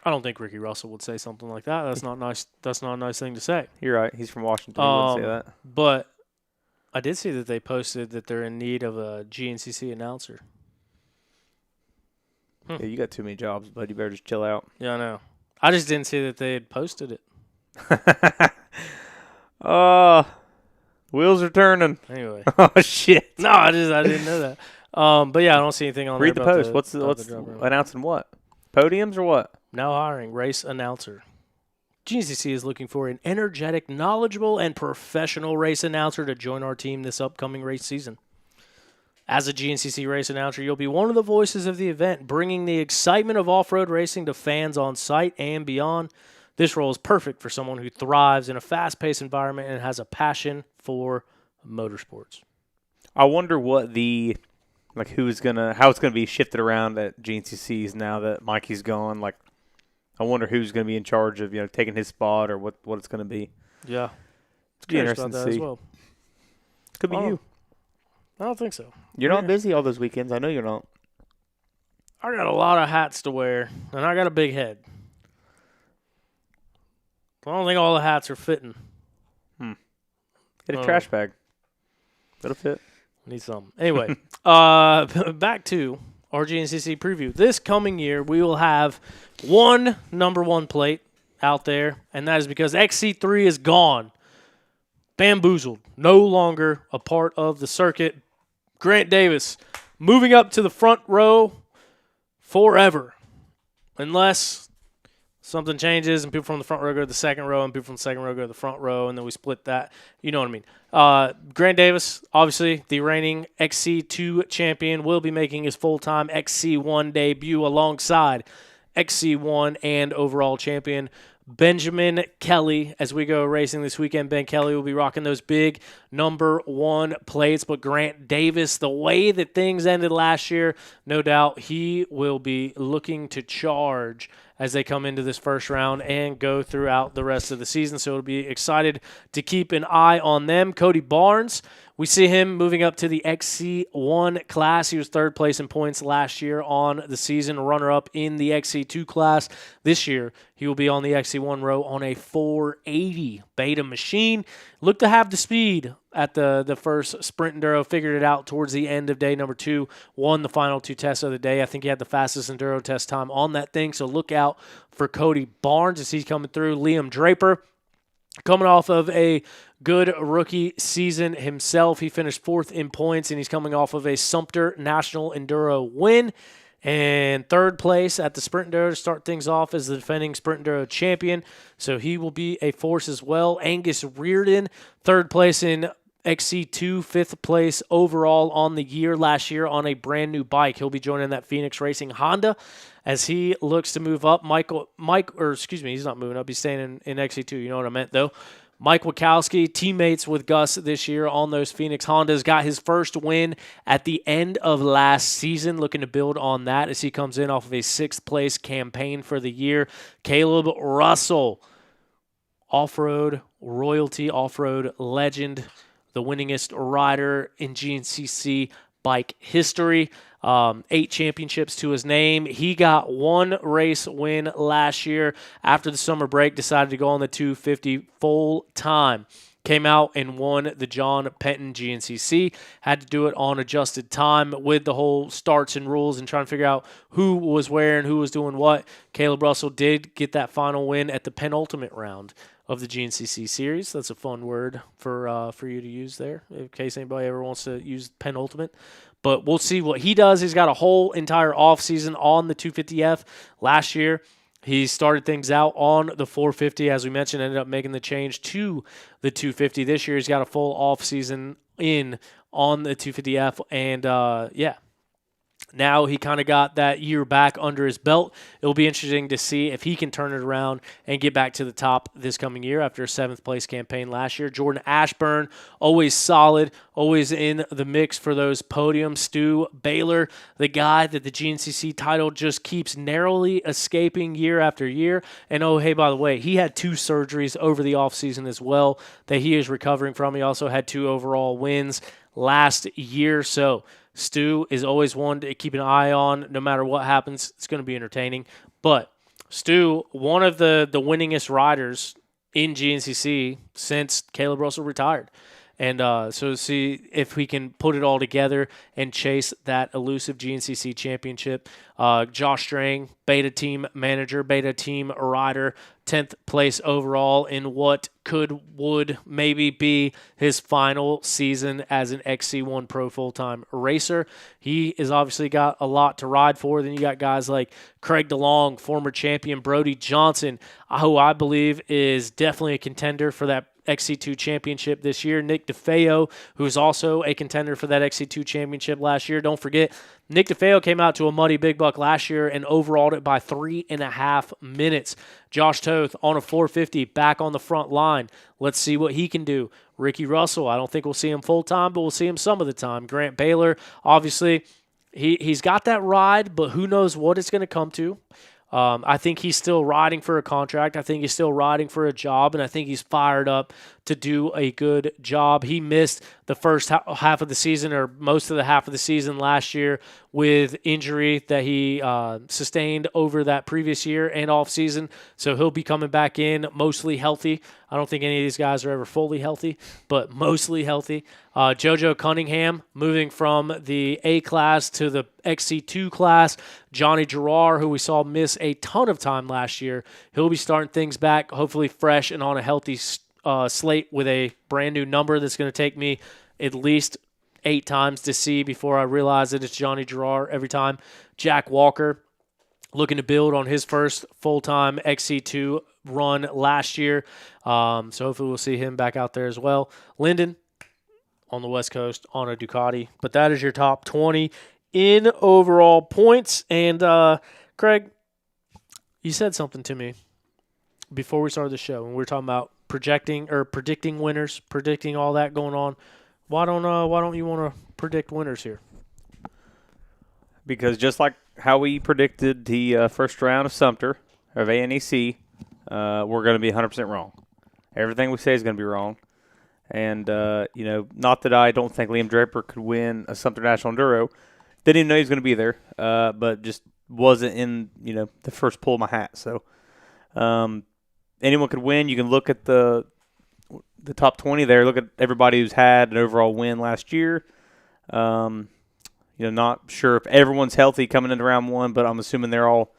I don't think Ricky Russell would say something like that. That's not nice. That's not a nice thing to say. You're right. He's from Washington. He wouldn't say that. But I did see that they posted that they're in need of a GNCC announcer. Yeah, you got too many jobs, bud. You better just chill out. Yeah, I know. I just didn't see that they had posted it. Wheels are turning. Anyway. Oh shit. No, I didn't know that. But yeah, I don't see anything on Read there. the about post. What's announcing what? Podiums or what? Now hiring race announcer. GNCC is looking for an energetic, knowledgeable, and professional race announcer to join our team this upcoming race season. As a GNCC race announcer, you'll be one of the voices of the event, bringing the excitement of off-road racing to fans on site and beyond. This role is perfect for someone who thrives in a fast-paced environment and has a passion for motorsports. I wonder what how it's gonna be shifted around at GNCC's now that Mikey's gone. Like, I wonder who's gonna be in charge of taking his spot or what it's gonna be. Yeah, it's be interesting to see. As well. Could be you. I don't think so. You're not busy all those weekends. I know you're not. I got a lot of hats to wear, and I got a big head. I don't think all the hats are fitting. Get a trash bag. That'll fit. Need some. Anyway, back to our GNCC preview. This coming year, we will have one number one plate out there, and that is because XC3 is gone. Bamboozled. No longer a part of the circuit. Grant Davis moving up to the front row forever. Unless something changes and people from the front row go to the second row and people from the second row go to the front row and then we split that. You know what I mean. Grant Davis, obviously the reigning XC2 champion, will be making his full-time XC1 debut alongside XC1 and overall champion Benjamin Kelly. As we go racing this weekend, Ben Kelly will be rocking those big number 1 plates. But Grant Davis, the way that things ended last year, no doubt he will be looking to charge as they come into this first round and go throughout the rest of the season. So it'll be excited to keep an eye on them. Cody Barnes, we see him moving up to the XC1 class. He was 3rd place in points last year on the season, runner-up in the XC2 class. This year, he will be on the XC1 row on a 480 beta machine. Looked to have the speed at the first Sprint Enduro, figured it out towards the end of day number 2, won the final 2 tests of the day. I think he had the fastest Enduro test time on that thing, so look out for Cody Barnes as he's coming through. Liam Draper, coming off of a good rookie season himself. He finished 4th in points, and he's coming off of a Sumter National Enduro win. And 3rd place at the Sprint Enduro to start things off as the defending Sprint Enduro champion. So he will be a force as well. Angus Reardon, 3rd place in XC2, 5th place overall on the year last year on a brand new bike. He'll be joining that Phoenix Racing Honda as he looks to move up. He's not moving up. He's staying in XC2. You know what I meant, though. Mike Wachowski, teammates with Gus this year on those Phoenix Hondas, got his first win at the end of last season, looking to build on that as he comes in off of a 6th place campaign for the year. Caleb Russell, off-road royalty, off-road legend, the winningest rider in GNCC bike history. 8 championships to his name. He got 1 race win last year after the summer break, decided to go on the 250 full time. Came out and won the John Penton GNCC. Had to do it on adjusted time with the whole starts and rules and trying to figure out who was where and who was doing what. Caleb Russell did get that final win at the penultimate round of the GNCC series. That's a fun word for you to use there, in case anybody ever wants to use penultimate. But we'll see what he does. He's got a whole entire offseason on the 250F. Last year, he started things out on the 450, as we mentioned, ended up making the change to the 250. This year, he's got a full offseason in on the 250F. And, now he kind of got that year back under his belt. It'll be interesting to see if he can turn it around and get back to the top this coming year after a 7th place campaign last year. Jordan Ashburn, always solid, always in the mix for those podiums. Stu Baylor, the guy that the GNCC title just keeps narrowly escaping year after year. And oh, hey, by the way, he had 2 surgeries over the offseason as well that he is recovering from. He also had 2 overall wins last year. So Stu is always one to keep an eye on. No matter what happens, it's going to be entertaining. But Stu, one of the winningest riders in GNCC since Caleb Russell retired. And so see if we can put it all together and chase that elusive GNCC championship. Josh Strang, beta team manager, beta team rider, 10th place overall in what would maybe be his final season as an XC1 Pro full-time racer. He has obviously got a lot to ride for. Then you got guys like Craig DeLong, former champion Brody Johnson, who I believe is definitely a contender for that XC2 championship this year. Nick DeFeo, who is also a contender for that XC2 championship last year. Don't forget, Nick DeFeo came out to a muddy Big Buck last year and overalled it by 3.5 minutes. Josh Toth on a 450, back on the front line. Let's see what he can do. Ricky Russell, I don't think we'll see him full-time, but we'll see him some of the time. Grant Baylor, obviously, he's got that ride, but who knows what it's going to come to. I think he's still riding for a contract. I think he's still riding for a job, and I think he's fired up to do a good job. He missed the first half of the season, or most of the half of the season last year, with injury that he sustained over that previous year and off season. So he'll be coming back in mostly healthy. I don't think any of these guys are ever fully healthy, but mostly healthy. JoJo Cunningham moving from the A class to the XC2 class. Johnny Gerard, who we saw miss a ton of time last year, he'll be starting things back, hopefully fresh and on a healthy slate with a brand new number that's going to take me at least 8 times to see before I realize that it's Johnny Gerard every time. Jack Walker, looking to build on his first full-time XC2 run last year. So hopefully we'll see him back out there as well. Lyndon on the West Coast on a Ducati. But that is your top 20 in overall points. And Craig, you said something to me before we started the show, and we were talking about predicting winners, predicting all that going on. Why don't you want to predict winners here? Because just like how we predicted the first round of Sumpter, of ANEC, we're going to be 100% wrong. Everything we say is going to be wrong. And, not that I don't think Liam Draper could win a Sumter National Enduro. Didn't even know he was going to be there, but just wasn't in, the first pull of my hat. So anyone could win. You can look at the top 20 there. Look at everybody who's had an overall win last year. Not sure if everyone's healthy coming into round one, but I'm assuming they're all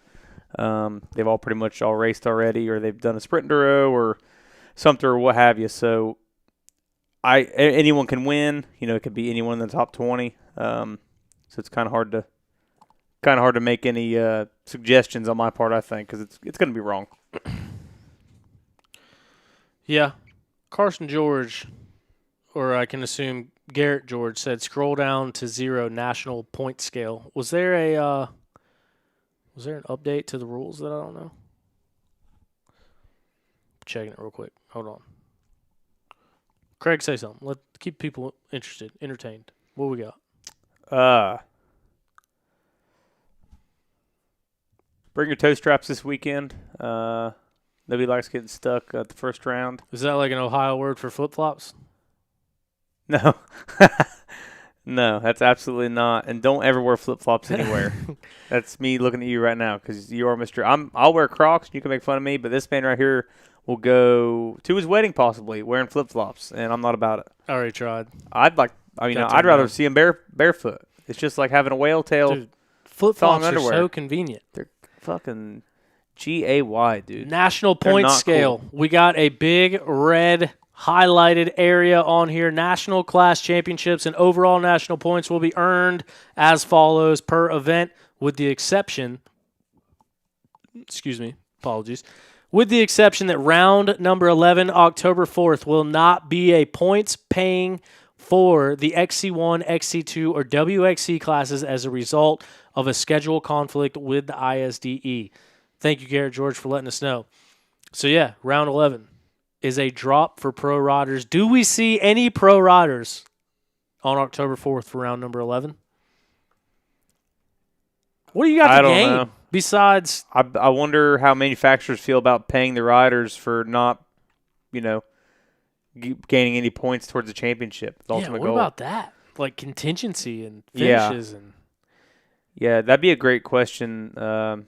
they've all pretty much all raced already, or they've done a sprint enduro or Sumpter or what have you. So anyone can win. It could be anyone in the top 20. So it's kind of hard to make any suggestions on my part, I think, because it's going to be wrong. Yeah, Carson George, or I can assume Garrett George, said scroll down to 0 national point scale. Was there an update to the rules that I don't know? Checking it real quick. Hold on. Craig, say something. Let's keep people interested, entertained. What we got? Bring your toe straps this weekend. Nobody likes getting stuck at the first round. Is that like an Ohio word for flip-flops? No. No, that's absolutely not. And don't ever wear flip-flops anywhere. That's me looking at you right now because you are Mr. I'll wear Crocs. You can make fun of me, but this man right here will go to his wedding possibly wearing flip-flops, and I'm not about it. I already tried. I'd rather see him barefoot. It's just like having a whale tail. Dude, flip-flops are underwear. so convenient. They're fucking GAY, dude. National point scale. Cool. We got a big red highlighted area on here. National class championships and overall national points will be earned as follows per event, with the exception, with the exception that round number 11, October 4th, will not be a points paying for the XC1, XC2, or WXC classes as a result of a schedule conflict with the ISDE. Thank you, Garrett George, for letting us know. So, yeah, round 11 is a drop for pro riders. Do we see any pro riders on October 4th for round number 11? What do you got to gain know. besides? I wonder how manufacturers feel about paying the riders for not, gaining any points towards the championship. The ultimate what goal. About that? Like contingency and finishes Yeah, that'd be a great question. I'm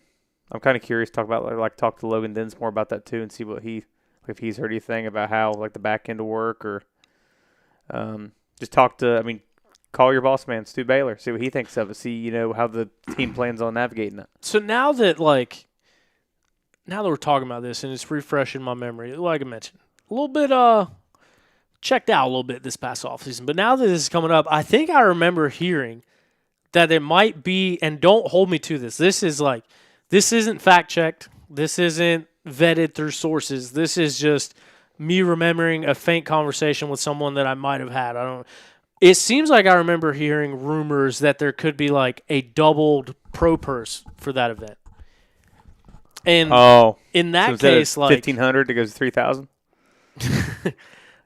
kind of curious to talk about talk to Logan Dinsmore about that too and see what if he's heard anything about how the back end will work, or just call your boss man, Steward Baylor, see what he thinks of it, see how the team plans on navigating it. So now that we're talking about this and it's refreshing my memory, like I mentioned, a little bit checked out a little bit this past offseason, but now that this is coming up, I think I remember hearing that there might be, and don't hold me to this, this isn't fact checked, this isn't vetted through sources, this is just me remembering a faint conversation with someone that I might have had. It seems like I remember hearing rumors that there could be a doubled pro purse for that event. And in that case, $1,500 to go to $3,000.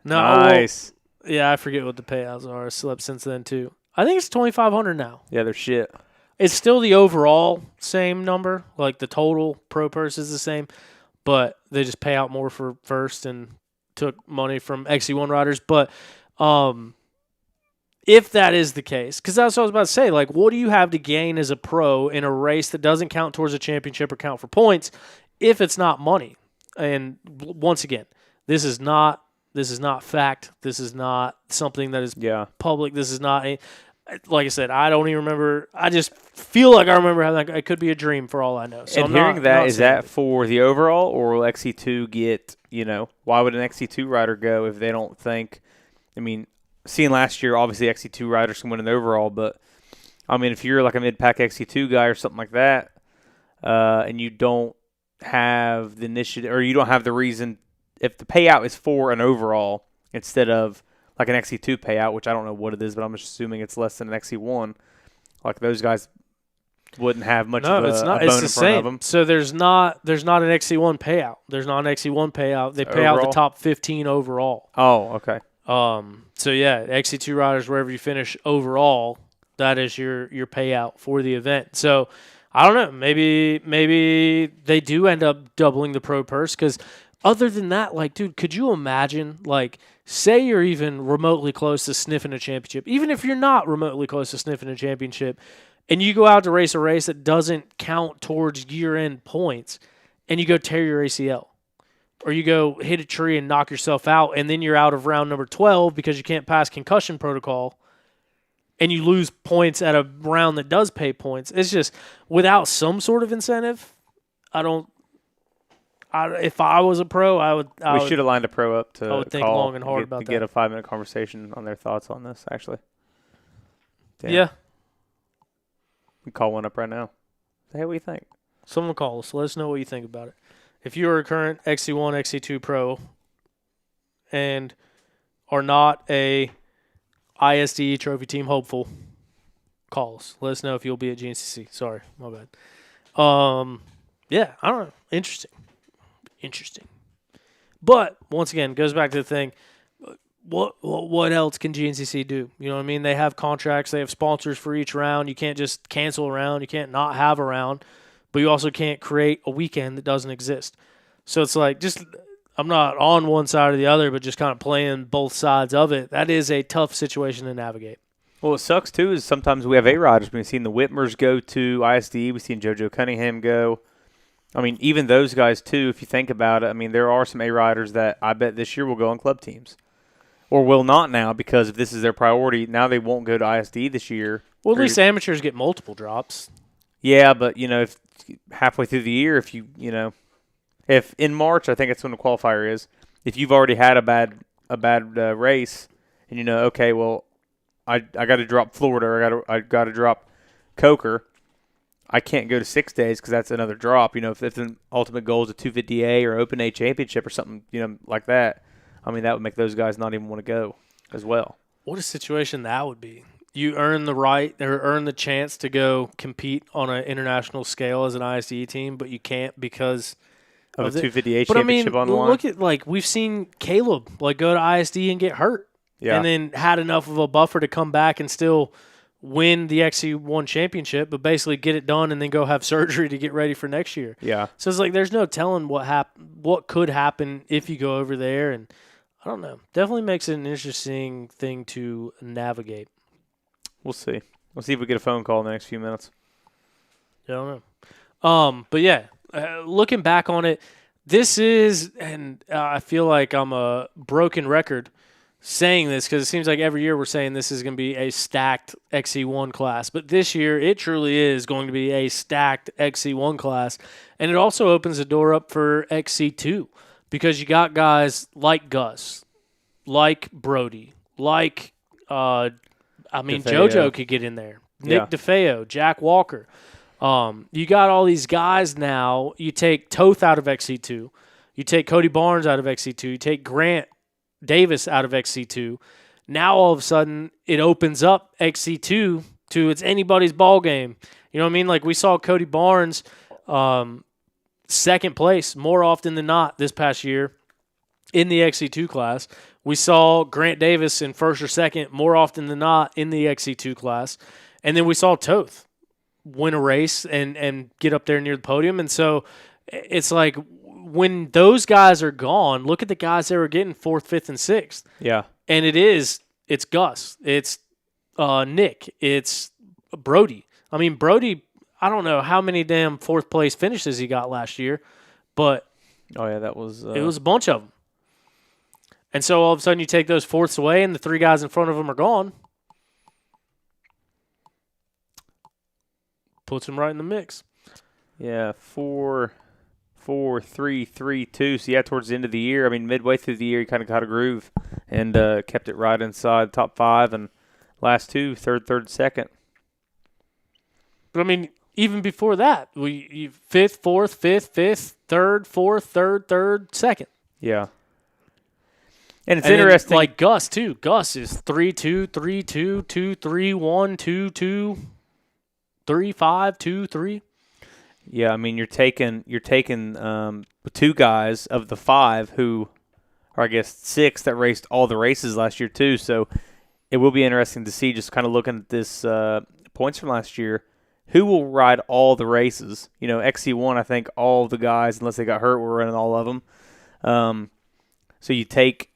No, nice. Yeah, I forget what the payouts are. I slept since then too. I think it's $2,500 now. Yeah, they're shit. It's still the overall same number, the total pro purse is the same, but they just pay out more for first and took money from XC1 riders. But if that is the case, because that's what I was about to say, what do you have to gain as a pro in a race that doesn't count towards a championship or count for points if it's not money? And once again, this is not fact. This is not something that is public. This is not like I said, I don't even remember. I just feel like I remember having it could be a dream for all I know. So and hearing that, is that for the overall, or will XC2 get, why would an XC2 rider go if they don't think, seeing last year, obviously XC2 riders can win an overall, but, if you're a mid-pack XC2 guy or something like that, and you don't have the initiative, or you don't have the reason, if the payout is for an overall instead of an XC2 payout, which I don't know what it is, but I'm just assuming it's less than an XC1, those guys wouldn't have much No, of a, it's not. a It's bone the in front of same. them. So there's not an XC1 payout. There's not an XC1 payout. They pay out the Overall? top 15 overall. Oh, okay. So yeah, XC2 riders, wherever you finish overall, that is your payout for the event. So I don't know. Maybe they do end up doubling the pro purse because other than that, like, dude, could you imagine, like, say you're even remotely close to sniffing a championship, even if you're not remotely close to sniffing a championship, and you go out to race a race that doesn't count towards year-end points, and you go tear your ACL, or you go hit a tree and knock yourself out, and then you're out of round number 12 because you can't pass concussion protocol, and you lose points at a round that does pay points. It's just, without some sort of incentive, if I was a pro, We should have lined a pro up to I would think call long and hard get, about to get that. a 5-minute conversation on their thoughts on this, actually. Damn. Yeah. We call one up right now. Hey, what do you think? Someone call us. Let us know what you think about it. If you are a current XC1, XC2 pro and are not a ISDE trophy team hopeful, call us. Let us know if you'll be at GNCC. Sorry, my bad. Yeah, I don't know. Interesting. But once again, goes back to the thing. What else can GNCC do? You know what I mean? They have contracts. They have sponsors for each round. You can't just cancel a round. You can't not have a round. But you also can't create a weekend that doesn't exist. So it's like, just, I'm not on one side or the other, but just kind of playing both sides of it. That is a tough situation to navigate. Well, what sucks, too, is sometimes we have A-Riders. We've seen the Whitmers go to ISD. We've seen JoJo Cunningham go. I mean, even those guys, too, if you think about it, I mean, there are some A-Riders that I bet this year will go on club teams. Or will not now, because if this is their priority, now they won't go to ISD this year. Well, at least amateurs get multiple drops. Yeah, but, if halfway through the year, if in March, I think that's when the qualifier is, if you've already had a bad race, and okay, well, I got to drop Florida, or I got to drop Coker, I can't go to 6 days because that's another drop. If the ultimate goal is a 250A or Open A championship or something, like that, I mean, that would make those guys not even want to go as well. What a situation that would be. You earn the right or earn the chance to go compete on an international scale as an ISDE team, but you can't because of a 250A but championship on the line. Look at, we've seen Caleb go to ISD and get hurt, and then had enough of a buffer to come back and still win the XC1 championship, but basically get it done and then go have surgery to get ready for next year. Yeah. So it's like there's no telling what could happen if you go over there, and I don't know. Definitely makes it an interesting thing to navigate. We'll see. We'll see if we get a phone call in the next few minutes. I don't know. But yeah, looking back on it, this is, and I feel like I'm a broken record saying this because it seems like every year we're saying this is going to be a stacked XC1 class. But this year, it truly is going to be a stacked XC1 class. And it also opens the door up for XC2 because you got guys like Gus, like Brody, like, DeFeo. JoJo could get in there. Nick DeFeo, Jack Walker. You got all these guys now. You take Toth out of XC2. You take Cody Barnes out of XC2. You take Grant Davis out of XC2. Now all of a sudden it opens up XC2 to it's anybody's ball game. You know what I mean? Like we saw Cody Barnes second place more often than not this past year in the XC2 class. We saw Grant Davis in first or second more often than not in the XC2 class. And then we saw Toth win a race and get up there near the podium. And so it's like when those guys are gone, look at the guys that were getting 4th, 5th, and 6th. Yeah. And it's Gus. It's Nick. It's Brody. I mean, Brody, I don't know how many damn 4th place finishes he got last year, but oh yeah, that was it was a bunch of them. And so all of a sudden you take those 4ths away and the 3 guys in front of them are gone. Puts them right in the mix. Yeah, 4, 3, 3, 2. So yeah, towards the end of the year, I mean, midway through the year, he kind of got a groove and kept it right inside the top 5, and last 2, third, second. But I mean, even before that, we 5th, 4th, 5th, 3rd, 4th, 3rd, 2nd. Yeah. And it's and interesting. Then, like Gus too. Gus is 3-2, 3-2, 2-3, 1, 2-2. 3, 5, 2, 3. Yeah, I mean you're taking 2 guys of the 5 who, or I guess 6 that raced all the races last year too. So it will be interesting to see, just kind of looking at this points from last year, who will ride all the races. You know, XC1, I think all the guys, unless they got hurt, were running all of them. So you take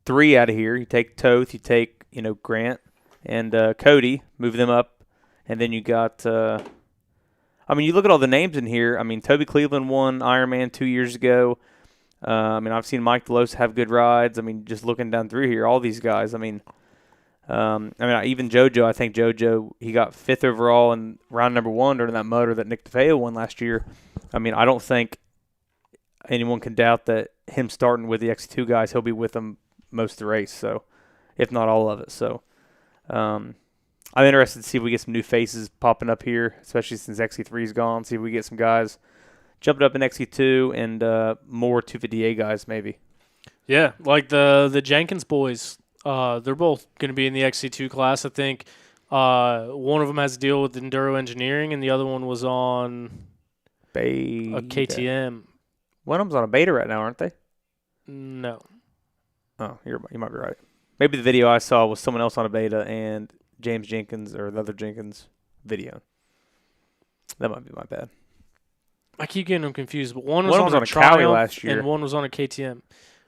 3 out of here. You take Toth, you take Grant and Cody, move them up, and then you got. I mean, you look at all the names in here. I mean, Toby Cleveland won Ironman 2 years ago. I mean, I've seen Mike DeLose have good rides. I mean, just looking down through here, all these guys. I mean, even JoJo. I think JoJo, he got 5th overall in round number 1 during that motor that Nick DeFeo won last year. I mean, I don't think anyone can doubt that him starting with the X2 guys, he'll be with them most of the race. So, if not all of it. So, I'm interested to see if we get some new faces popping up here, especially since XC3 is gone. See if we get some guys jumping up in XC2 and more 250A guys maybe. Yeah, like the Jenkins boys. They're both going to be in the XC2 class. I think one of them has a deal with Enduro Engineering, and the other one was on Beta. a KTM. One of them's on a beta right now, aren't they? No. Oh, you might be right. Maybe the video I saw was someone else on a beta and James Jenkins or the other Jenkins video. That might be my bad. I keep getting them confused, but one was on a Cali Triumph last year, and one was on a KTM.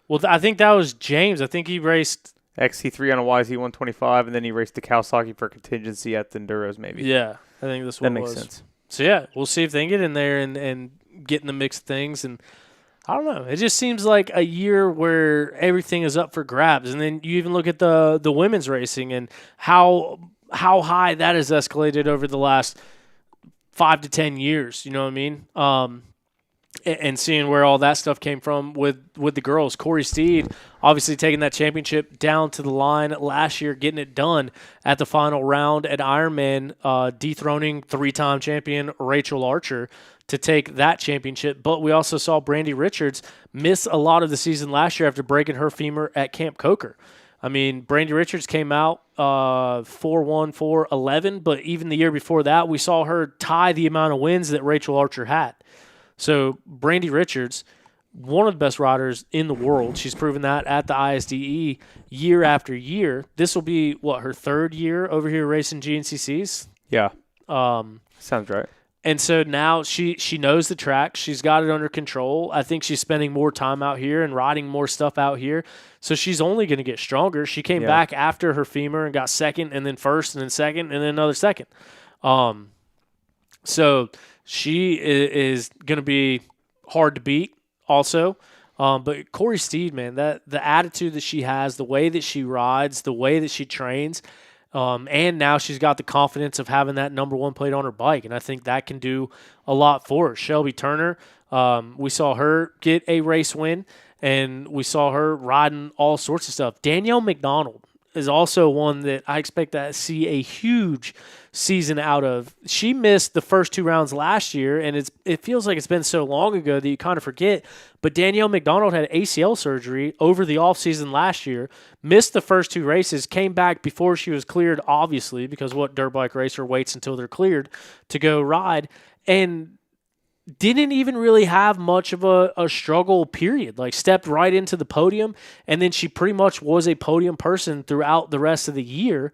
Well, I think that was James. I think he raced XC3 on a YZ125, and then he raced the Kawasaki for contingency at the Enduros, maybe. Yeah, I think this one that was. makes sense. So, yeah, we'll see if they can get in there and get in the mix of things. And I don't know. It just seems like a year where everything is up for grabs. And then you even look at the women's racing and how high that has escalated over the last 5 to 10 years. You know what I mean? And seeing where all that stuff came from with the girls. Corey Steed obviously taking that championship down to the line last year, getting it done at the final round at Ironman, dethroning 3-time champion Rachel Archer to take that championship. But we also saw Brandy Richards miss a lot of the season last year after breaking her femur at Camp Coker. I mean, Brandy Richards came out 4-1, 4-11, but even the year before that, we saw her tie the amount of wins that Rachel Archer had. So Brandy Richards, one of the best riders in the world. She's proven that at the ISDE year after year. This will be, her 3rd year over here racing GNCCs? Yeah. Sounds right. And so now she knows the track. She's got it under control. I think she's spending more time out here and riding more stuff out here. So she's only going to get stronger. She came back after her femur and got 2nd and then 1st and then 2nd and then another 2nd. So she is going to be hard to beat also. But Corey Steed, man, the attitude that she has, the way that she rides, the way that she trains, and now she's got the confidence of having that number 1 plate on her bike, and I think that can do a lot for her. Shelby Turner, we saw her get a race win, and we saw her riding all sorts of stuff. Danielle McDonald is also one that I expect to see a huge season out of. She missed the first 2 rounds last year, and it feels like it's been so long ago that you kind of forget. But Danielle McDonald had ACL surgery over the offseason last year, missed the first 2 races, came back before she was cleared, obviously, because what dirt bike racer waits until they're cleared to go ride, and didn't even really have much of a struggle period. Like, stepped right into the podium, and then she pretty much was a podium person throughout the rest of the year.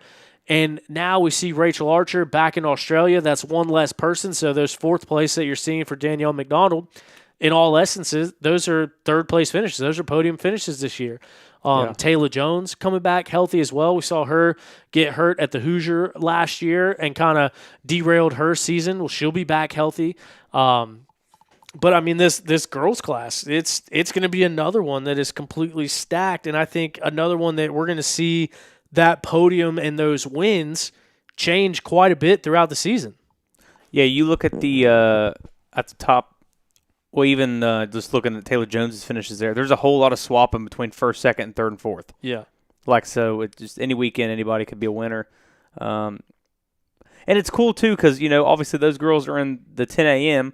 And now we see Rachel Archer back in Australia. That's 1 less person. So those 4th place that you're seeing for Danielle McDonald, in all essences, those are 3rd place finishes. Those are podium finishes this year. Taylor Jones coming back healthy as well. We saw her get hurt at the Hoosier last year and kind of derailed her season. Well, she'll be back healthy. But I mean, this girls class, it's going to be another one that is completely stacked. And I think another one that we're going to see that podium and those wins change quite a bit throughout the season. Yeah, you look at the top. Well, even just looking at Taylor Jones's finishes there's a whole lot of swapping between 1st, 2nd, and 3rd and 4th. Yeah. So it just any weekend anybody could be a winner. And it's cool too because obviously those girls are in the 10 a.m.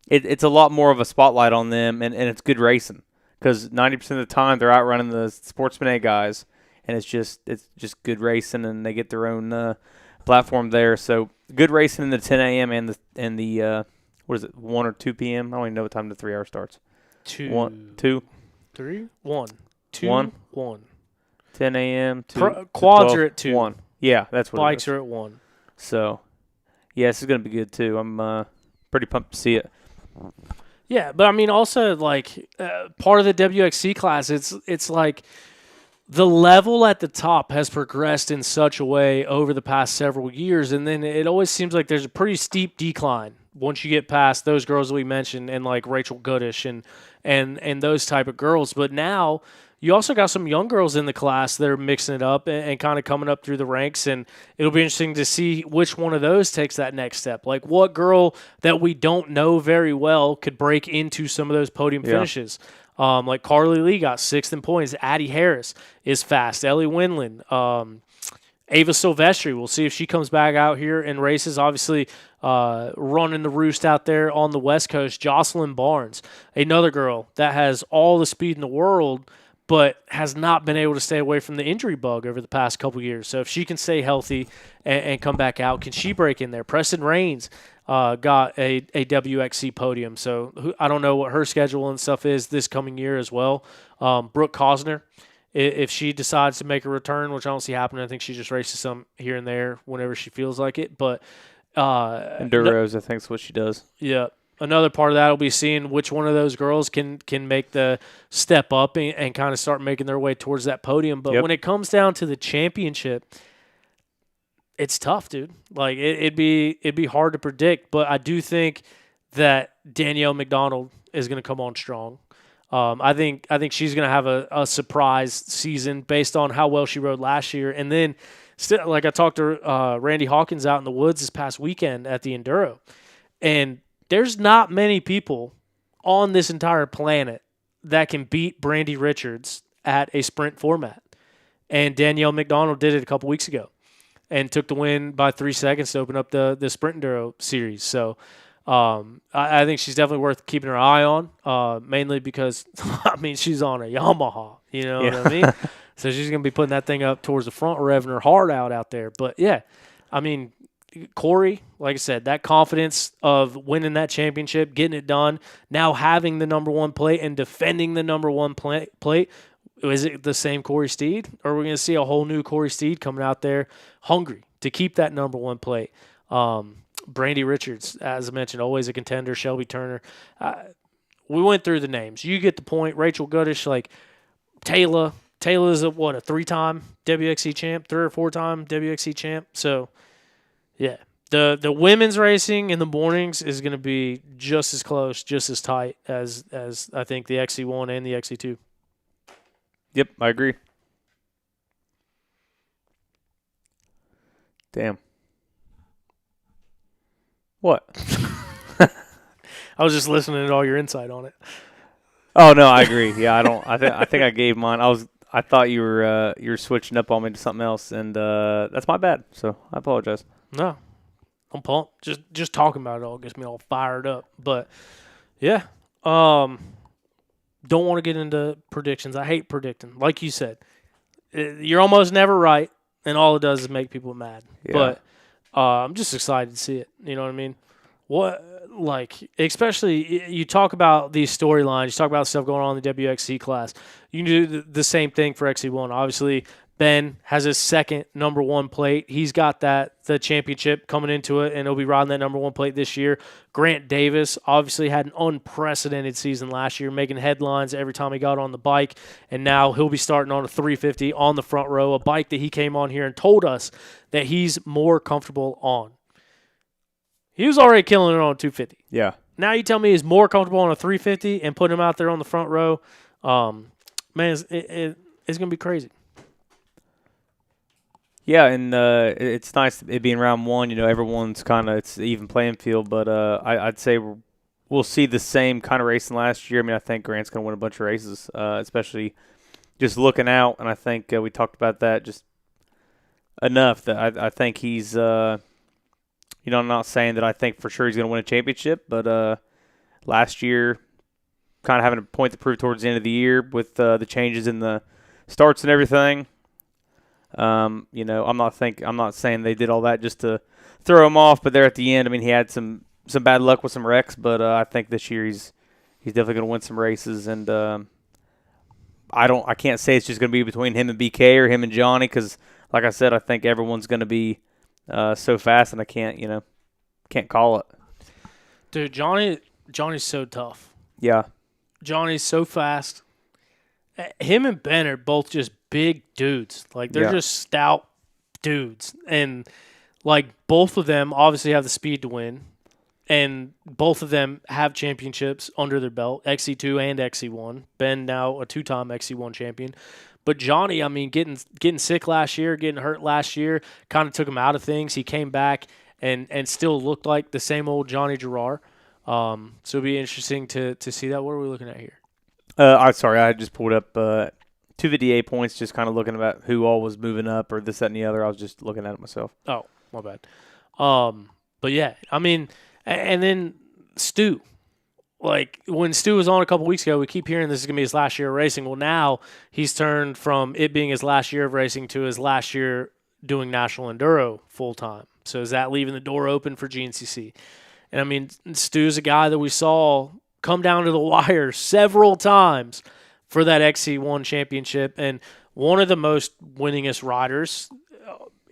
It's a lot more of a spotlight on them, and it's good racing because 90% of the time they're outrunning the Sportsman A guys, and it's just good racing, and they get their own platform there. So good racing in the 10 a.m. and the what is it, 1 or 2 p.m.? I don't even know what time the 3 hour starts. 2, 1, 2, 3, 1, 2, 1. 1. 10 a.m. to Quads 12, are at 2. 1. Yeah, that's what Bikes it is. are at 1. So, yeah, this is going to be good, too. I'm pretty pumped to see it. Yeah, but I mean, also like part of the WXC class, it's like the level at the top has progressed in such a way over the past several years, and then it always seems like there's a pretty steep decline once you get past those girls that we mentioned, and like Rachel Goodish and those type of girls. But now you also got some young girls in the class that are mixing it up and kind of coming up through the ranks, and it'll be interesting to see which one of those takes that next step. Like what girl that we don't know very well could break into some of those podium finishes. Like Carly Lee got 6th in points. Addie Harris is fast. Ellie Winland. Ava Silvestri, we'll see if she comes back out here and races. Obviously, running the roost out there on the West Coast. Jocelyn Barnes, another girl that has all the speed in the world, but has not been able to stay away from the injury bug over the past couple years. So if she can stay healthy and come back out, can she break in there? Preston Rains got a WXC podium. So I don't know what her schedule and stuff is this coming year as well. Brooke Cosner, if she decides to make a return, which I don't see happening, I think she just races some here and there whenever she feels like it. But Enduros, I think is what she does. Yeah. Another part of that will be seeing which one of those girls can make the step up and kind of start making their way towards that podium. But when it comes down to the championship, it's tough, dude. Like it'd be hard to predict. But I do think that Danielle McDonald is going to come on strong. I think she's going to have a surprise season based on how well she rode last year. And then, still, like I talked to Randy Hawkins out in the woods this past weekend at the Enduro, and there's not many people on this entire planet that can beat Brandy Richards at a sprint format. And Danielle McDonald did it a couple weeks ago and took the win by 3 seconds to open up the Sprint Enduro series. So I think she's definitely worth keeping her eye on, mainly because, I mean, she's on a Yamaha, you know what I mean? So she's going to be putting that thing up towards the front, revving her heart out there. But, yeah, I mean, Corey, like I said, that confidence of winning that championship, getting it done, now having the number one plate and defending the number one plate. Is it the same Corey Steed, or are we going to see a whole new Corey Steed coming out there hungry to keep that number one plate? Brandy Richards, as I mentioned, always a contender. Shelby Turner. We went through the names. You get the point. Rachel Goodish, like Taylor. Taylor's a 3-time WXC champ, 3 or 4-time WXC champ. So, yeah, the women's racing in the mornings is going to be just as close, just as tight as I think the XC1 and the XC2. Yep, I agree. Damn. What? I was just listening to all your insight on it. Oh no, I agree. Yeah, I think I gave mine. I thought you were switching up on me to something else, and that's my bad. So I apologize. No, I'm pumped. Just talking about it all gets me all fired up. But yeah, don't want to get into predictions. I hate predicting. Like you said, you're almost never right, and all it does is make people mad. Yeah. But I'm just excited to see it. You know what I mean? Especially you talk about these storylines, you talk about stuff going on in the WXC class. You can do the same thing for XC1. Obviously, Ben has his second number one plate. He's got the championship coming into it, and he'll be riding that number one plate this year. Grant Davis obviously had an unprecedented season last year, making headlines every time he got on the bike, and now he'll be starting on a 350 on the front row, a bike that he came on here and told us that he's more comfortable on. He was already killing it on a 250. Yeah. Now you tell me he's more comfortable on a 350 and putting him out there on the front row. Man, it's going to be crazy. Yeah, and it's nice it being round one. You know, everyone's it's an even playing field. But I'd say we'll see the same kind of racing last year. I mean, I think Grant's going to win a bunch of races, especially just looking out. And I think we talked about that just enough that I think he's I'm not saying that I think for sure he's going to win a championship, but last year, kind of having a point to prove towards the end of the year with the changes in the starts and everything. I'm not saying they did all that just to throw him off. But there at the end, I mean, he had some bad luck with some wrecks, but I think this year he's definitely going to win some races. And I can't say it's just going to be between him and BK or him and Johnny because, like I said, I think everyone's going to be so fast, and I can't call it. Dude, Johnny's so tough. Yeah. Johnny's so fast. Him and Ben are both just big dudes. Like, they're just stout dudes. And, like, both of them obviously have the speed to win. And both of them have championships under their belt, XC2 and XC1. Ben now a 2-time XC1 champion. But Johnny, I mean, getting sick last year, getting hurt last year, kind of took him out of things. He came back and still looked like the same old Johnny Gerard. So it'll be interesting to see that. What are we looking at here? Sorry, I just pulled up 258 points, just kind of looking about who all was moving up or this, that, and the other. I was just looking at it myself. Oh, my bad. But yeah, I mean, and then Stu. Like, when Stu was on a couple weeks ago, we keep hearing this is going to be his last year of racing. Well, now he's turned from it being his last year of racing to his last year doing National Enduro full-time. So is that leaving the door open for GNCC? And, I mean, Stu's a guy that we saw come down to the wire several times for that XC1 championship and one of the most winningest riders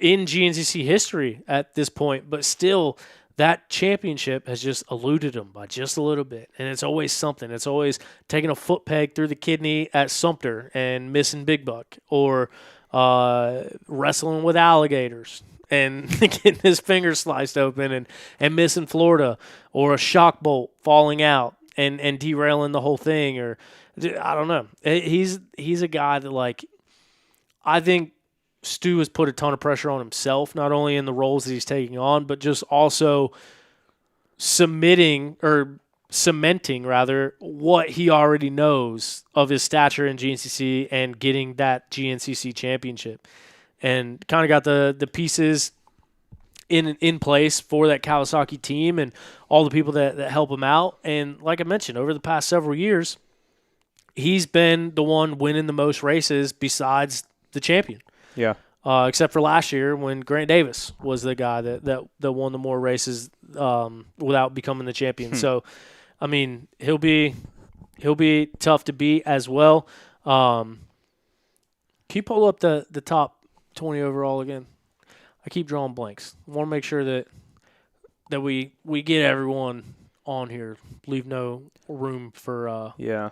in GNCC history at this point. But still, that championship has just eluded him by just a little bit. And it's always something. It's always taking a foot peg through the kidney at Sumpter and missing Big Buck, or wrestling with alligators and getting his fingers sliced open and missing Florida, or a shock bolt falling out and derailing the whole thing. Or I don't know. He's a guy that, like, I think Stu has put a ton of pressure on himself, not only in the roles that he's taking on, but just also cementing what he already knows of his stature in GNCC and getting that GNCC championship, and kind of got the pieces in place for that Kawasaki team and all the people that help him out. And like I mentioned, over the past several years, he's been the one winning the most races besides the champion. Yeah. Except for last year when Grant Davis was the guy that won the more races without becoming the champion. So, I mean, he'll be tough to beat as well. Can you pull up the top 20 overall again? I keep drawing blanks. I want to make sure that we get everyone on here. Leave no room for yeah.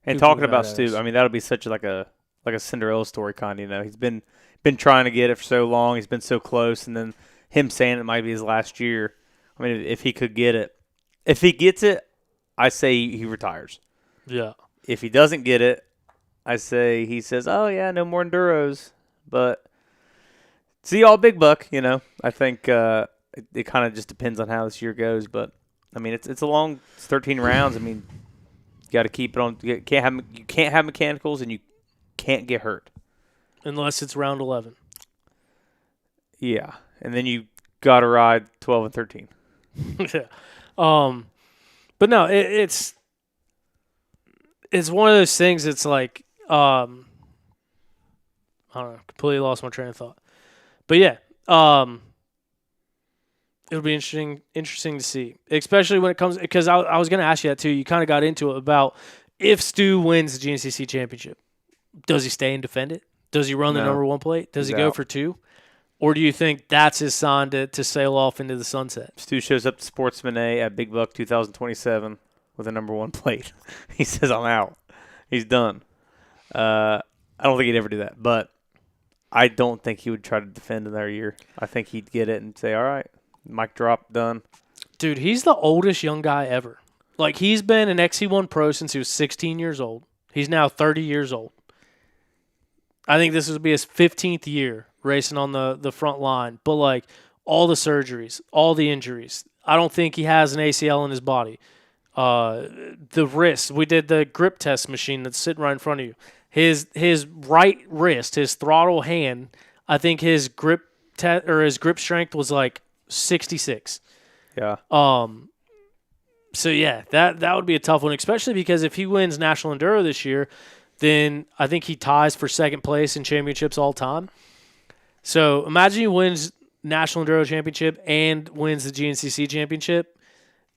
And talking about Stu, I mean, that'll be such like a Cinderella story kind of, you know. He's been trying to get it for so long. He's been so close, and then him saying it might be his last year. I mean, if he could get it. If he gets it, I say he retires. Yeah. If he doesn't get it, I say he says, "Oh yeah, no more enduros." But see y'all, Big Buck. You know, I think it kind of just depends on how this year goes. But I mean, it's 13 rounds. I mean, you got to keep it on. You can't have mechanicals, and you can't get hurt unless it's round 11. Yeah, and then you got to ride 12 and 13. Yeah. But no, it's one of those things. It's like I don't know. Completely lost my train of thought. But yeah, it'll be interesting to see, especially when it comes, because I was going to ask you that too. You kind of got into it about if Stu wins the GNCC championship, does he stay and defend it? Does he run the number one plate? Does he go for 2? Or do you think that's his sign to sail off into the sunset? Stu shows up to Sportsman A at Big Buck 2027 with a number 1 plate. He says, "I'm out." He's done. I don't think he'd ever do that, but I don't think he would try to defend another year. I think he'd get it and say, "All right, mic drop, done." Dude, he's the oldest young guy ever. Like, he's been an XC1 pro since he was 16 years old. He's now 30 years old. I think this would be his 15th year racing on the front line. But, like, all the surgeries, all the injuries. I don't think he has an ACL in his body. The wrist. We did the grip test machine that's sitting right in front of you. His right wrist, his throttle hand, I think his grip strength was like 66. Yeah. So yeah, that would be a tough one, especially because if he wins National Enduro this year, then I think he ties for second place in championships all time. So imagine he wins National Enduro Championship and wins the GNCC Championship.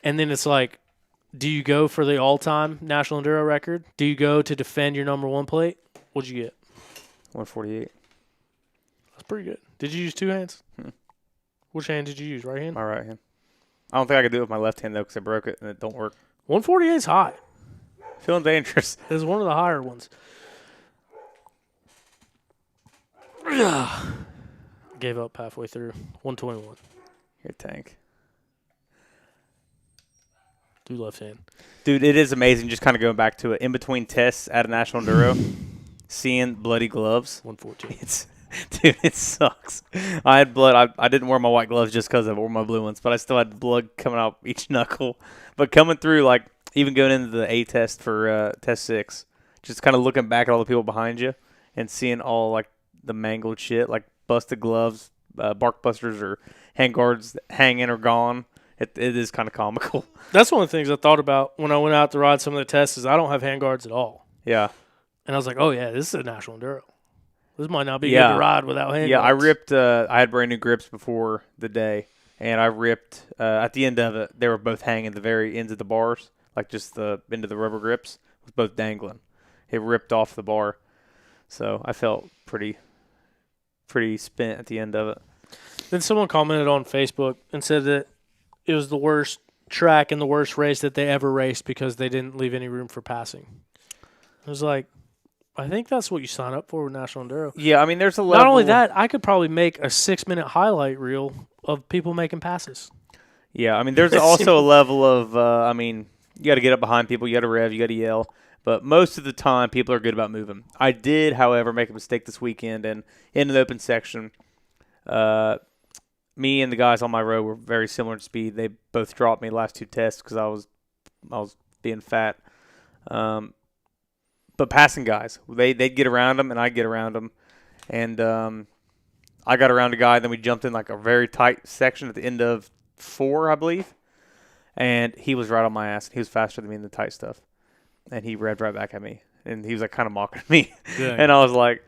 And then it's like, do you go for the all-time National Enduro record? Do you go to defend your number 1 plate? What'd you get? 148. That's pretty good. Did you use 2 hands? Which hand did you use? Right hand? My right hand. I don't think I could do it with my left hand, though, because I broke it and it don't work. 148 is high. Feeling dangerous. It's one of the higher ones. Gave up halfway through. 121. Here, tank. Do left hand. Dude, it is amazing just kind of going back to it. In between tests at a National Enduro, seeing bloody gloves. 114. Dude, it sucks. I had blood. I didn't wear my white gloves just because I wore my blue ones, but I still had blood coming out each knuckle. But coming through, like, even going into the A test for test 6, just kind of looking back at all the people behind you and seeing all, like, the mangled shit, like busted gloves, bark busters, or hand guards hanging or gone. It is kind of comical. That's one of the things I thought about when I went out to ride some of the tests is I don't have hand guards at all. Yeah. And I was like, oh, yeah, this is a National Enduro. This might not be good to ride without hand guards. Yeah, I ripped I had brand new grips before the day, and I ripped at the end of it, they were both hanging the very ends of the bars, like just the end of the rubber grips was both dangling. It ripped off the bar. So I felt pretty spent at the end of it. Then someone commented on Facebook and said that it was the worst track and the worst race that they ever raced because they didn't leave any room for passing. I was like, I think that's what you sign up for with National Enduro. Yeah, I mean, there's a level. Not only that, I could probably make a 6-minute highlight reel of people making passes. Yeah, I mean, there's also a level of, I mean, you got to get up behind people, you got to rev, you got to yell. But most of the time, people are good about moving. I did, however, make a mistake this weekend, and in the open section, me and the guys on my row were very similar in speed. They both dropped me the last 2 tests because I was being fat. But passing guys, they'd get around them, and I'd get around them. And I got around a guy, then we jumped in like a very tight section at the end of 4, I believe. And he was right on my ass. He was faster than me in the tight stuff. And he revved right back at me. And he was like kind of mocking me. Yeah. And I was like,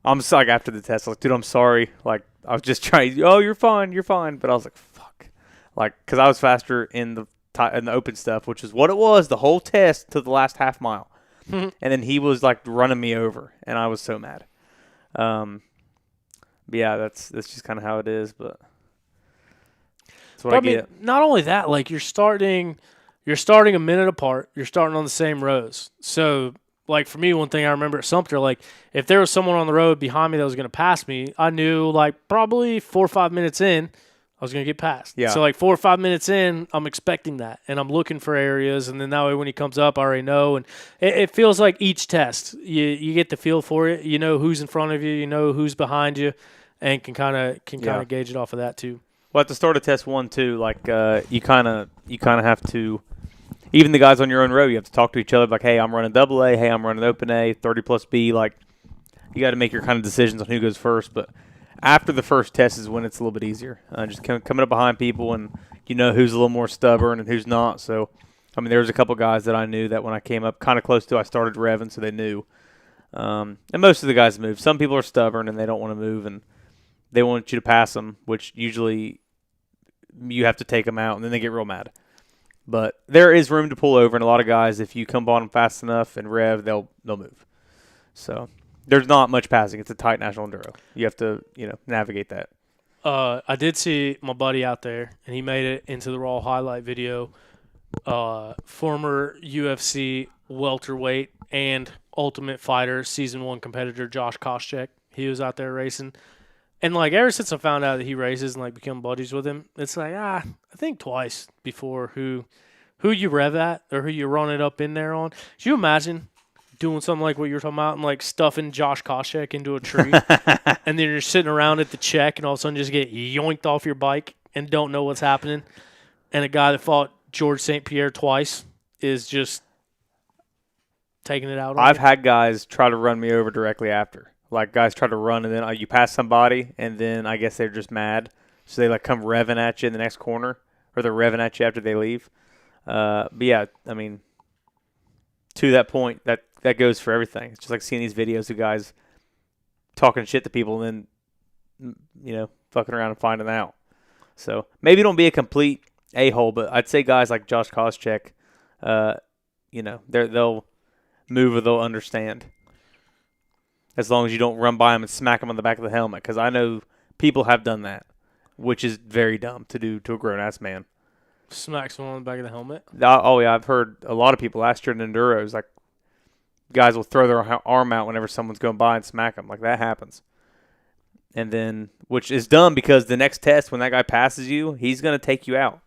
after the test, I was like, dude, I'm sorry. Like, I was just trying, oh, you're fine. But I was like, fuck. Like, because I was faster in the open stuff, which is what it was the whole test to the last half mile. And then he was like running me over, and I was so mad. But yeah, that's just kind of how it is. But that's what I get. Not only that, like you're starting a minute apart. You're starting on the same rows. So, like for me, one thing I remember at Sumpter, like if there was someone on the road behind me that was going to pass me, I knew like probably 4 or 5 minutes in, I was going to get passed. Yeah. So like 4 or 5 minutes in, I'm expecting that. And I'm looking for areas. And then that way when he comes up, I already know. And it feels like each test, you get the feel for it. You know who's in front of you. You know who's behind you. And can kind of gauge it off of that too. Well, at the start of test 1 too, like you kind of have to, even the guys on your own row, you have to talk to each other like, hey, I'm running double A. Hey, I'm running open A, 30 plus B. Like you got to make your kind of decisions on who goes first. But after the first test is when it's a little bit easier. Just coming up behind people, and you know who's a little more stubborn and who's not. So, I mean, there was a couple guys that I knew that when I came up kind of close to, I started revving, so they knew. And most of the guys move. Some people are stubborn and they don't want to move, and they want you to pass them, which usually you have to take them out, and then they get real mad. But there is room to pull over, and a lot of guys, if you come on them fast enough and rev, they'll move. So there's not much passing. It's a tight National Enduro. You have to, navigate that. I did see my buddy out there, and he made it into the Raw highlight video. Former UFC welterweight and Ultimate Fighter Season 1 competitor Josh Koscheck. He was out there racing. And, like, ever since I found out that he races and, like, become buddies with him, it's like, I think twice before who you rev at or who you run it up in there on. Could you imagine doing something like what you're talking about and, like, stuffing Josh Koscheck into a tree and then you're sitting around at the check and all of a sudden just get yoinked off your bike and don't know what's happening? And a guy that fought George St. Pierre twice is just taking it out on I've you. had guys try to run me over directly after. Like, guys try to run, and then you pass somebody, and then I guess they're just mad. So they, like, come revving at you in the next corner, or they're revving at you after they leave. But, yeah, I mean, to that point, that goes for everything. It's just like seeing these videos of guys talking shit to people and then, fucking around and finding out. So maybe don't be a complete a-hole, but I'd say guys like Josh Koscheck, they'll move or they'll understand. As long as you don't run by them and smack them on the back of the helmet, because I know people have done that, which is very dumb to do to a grown-ass man. Smack someone on the back of the helmet? Oh, yeah, I've heard a lot of people last year in Enduros, like, guys will throw their arm out whenever someone's going by and smack them. Like, that happens. And then, which is dumb because the next test, when that guy passes you, he's going to take you out.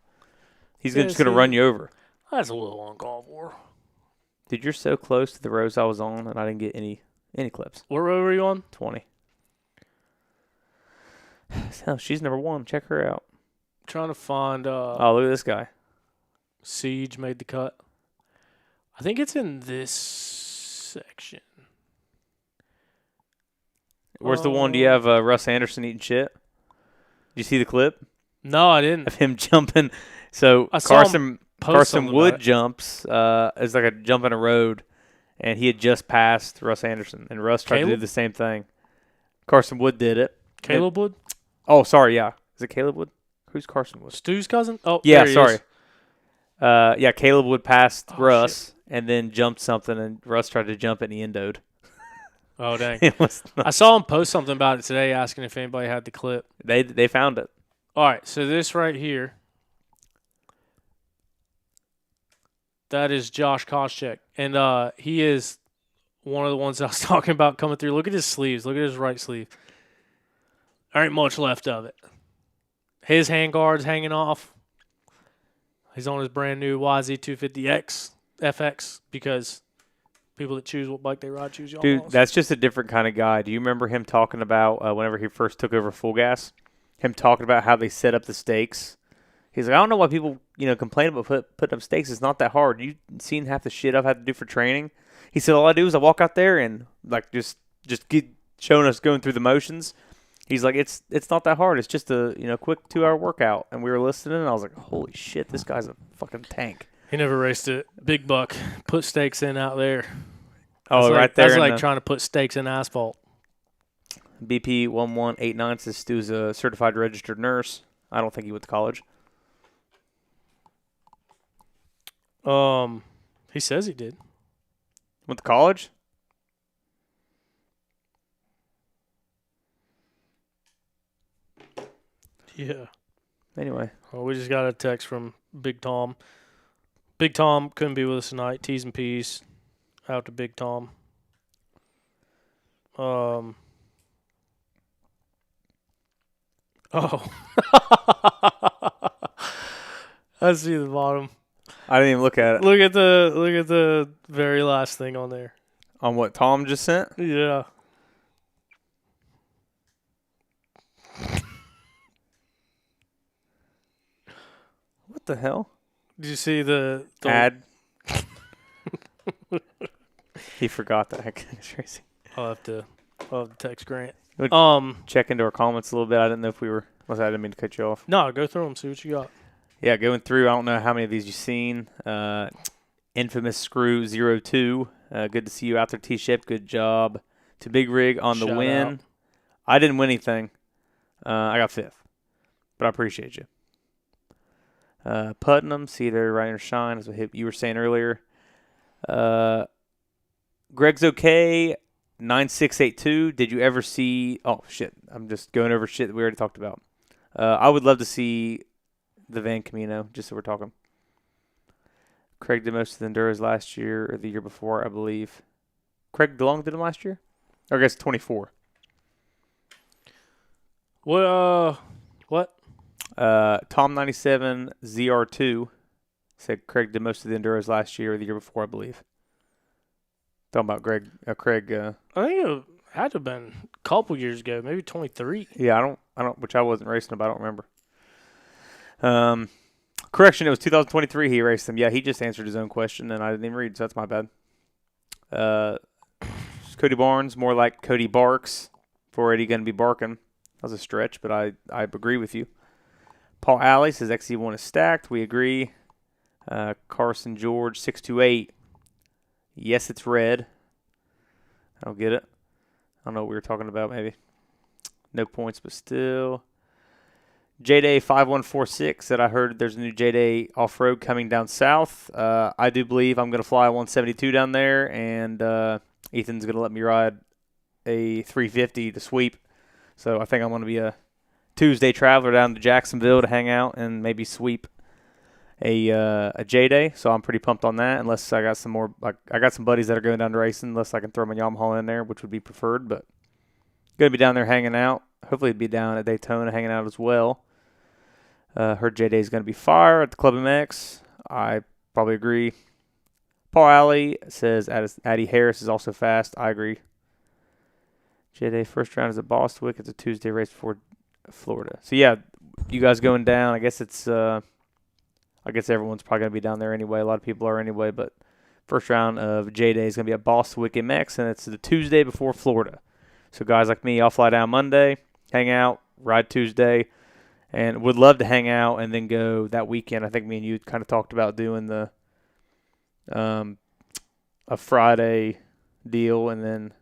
He's just going to run you over. That's a little uncalled for. Dude, you're so close to the rows I was on, and I didn't get any clips. What row were you on? 20. Hell, she's number 1. Check her out. Trying to find. Oh, look at this guy. Siege made the cut. I think it's in this section. Where's the one? Do you have Russ Anderson eating shit? Did you see the clip No, I didn't. of him jumping? So I saw Carson something Wood about it. jumps. It's like a jump in a road, and he had just passed Russ Anderson, and Russ tried to do Caleb? the same thing. Carson Wood did it. Caleb Wood? Oh, sorry, yeah. Is it Caleb Wood? Who's Carson Wood? Stu's cousin? Oh, Yeah, there he sorry. is. Caleb Wood passed Oh, Russ and then jumped something, and Russ tried to jump it, and he endoed. Oh, dang. It was I saw him post something about it today asking if anybody had the clip. they found it. All right, so this right here, that is Josh Koscheck. And he is one of the ones I was talking about coming through. Look at his sleeves. Look at his right sleeve. There ain't much left of it. His handguard's hanging off. He's on his brand new YZ250X FX because people that choose what bike they ride choose Yamaha. Dude, that's just a different kind of guy. Do you remember him talking about whenever he first took over Full Gas? Him talking about how they set up the stakes. He's like, I don't know why people complain about putting up stakes. It's not that hard. You seen half the shit I've had to do for training? He said, all I do is I walk out there and like just get showing us going through the motions. He's like, it's not that hard. It's just a quick 2-hour workout. And we were listening, and I was like, holy shit, this guy's a fucking tank. He never raced it. Big Buck put stakes in out there. Oh, That's right there. That's like trying to put stakes in asphalt. BP 1189 says Stu's a certified registered nurse. I don't think he went to college. He says he did. Went to college? Yeah. Anyway. Well, we just got a text from Big Tom. Big Tom couldn't be with us tonight. T's and P's out to Big Tom. Oh. I see the bottom. I didn't even look at it. Look at the very last thing on there. On what Tom just sent? Yeah. What the hell? Did you see the Ad. He forgot that. I'll have to text Grant. Check into our comments a little bit. I didn't know if we were. I didn't mean to cut you off. No, go through them. See what you got. Yeah, going through. I don't know how many of these you've seen. Infamous Screw 02. Good to see you out there, T-Ship. Good job. To Big Rig on the Shout win. out. I didn't win anything. I got 5th. But I appreciate you. Putnam, see there, Rain or Shine, as you were saying earlier. Greg's okay. 9682. Did you ever see? Oh shit! I'm just going over shit that we already talked about. I would love to see the Van Camino. Just so we're talking. Craig did most of the Enduros last year or the year before, I believe. Craig DeLong did them last year, or I guess 24. What? Tom 97 ZR2 said Craig did most of the Enduros last year or the year before, I believe. Talking about Craig. I think it had to have been a couple years ago, maybe 23. Yeah, I don't. Which I wasn't racing them, but I don't remember. Correction, it was 2023 he raced them. Yeah, he just answered his own question, and I didn't even read, so that's my bad. Cody Barnes, more like Cody Barks. For Eddie going to be barking. That was a stretch, but I agree with you. Paul Alley says XC1 is stacked. We agree. Carson George, 628. Yes, it's red. I don't get it. I don't know what we were talking about, maybe. No points, but still. J-Day 5146 said, I heard there's a new J-Day off-road coming down south. I do believe I'm going to fly a 172 down there, and Ethan's going to let me ride a 350 to sweep. So I think I'm going to be a Tuesday traveler down to Jacksonville to hang out and maybe sweep a J-Day. So I'm pretty pumped on that, unless I got some more. I got some buddies that are going down to racing, unless I can throw my Yamaha in there, which would be preferred. But going to be down there hanging out. Hopefully be down at Daytona hanging out as well. Heard J-Day is going to be fire at the Club MX. I probably agree. Paul Alley says Addie Harris is also fast. I agree. J-Day first round is at Bostwick. It's a Tuesday race before Florida. So, yeah, you guys going down. I guess it's I guess everyone's probably going to be down there anyway. A lot of people are anyway. But first round of J-Day is going to be at Bostwick MX, and it's the Tuesday before Florida. So, guys like me, I'll fly down Monday, hang out, ride Tuesday, and would love to hang out and then go that weekend. I think me and you kind of talked about doing the a Friday deal and then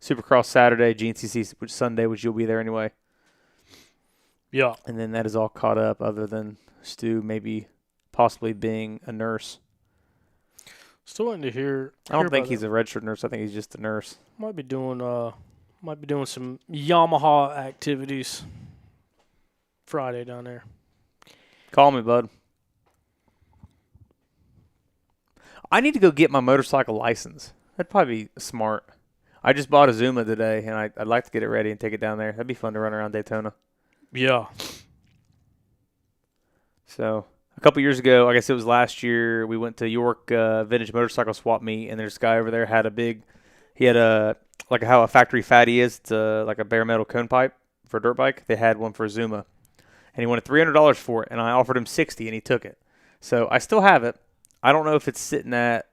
Supercross Saturday, GNCC which Sunday, which you'll be there anyway. Yeah. And then that is all caught up other than Stu maybe possibly being a nurse. Still waiting to hear. I don't think he's a registered nurse. I think he's just a nurse. Might be doing some Yamaha activities Friday down there. Call me, bud. I need to go get my motorcycle license. That'd probably be smart. I just bought a Zuma today, and I'd like to get it ready and take it down there. That'd be fun to run around Daytona. Yeah. So a couple years ago, I guess it was last year, we went to York Vintage Motorcycle Swap Meet, and there's a guy over there he had how a factory fatty is. It's like a bare metal cone pipe for a dirt bike. They had one for a Zuma, and he wanted $300 for it, and I offered him $60, and he took it. So I still have it. I don't know if it's sitting at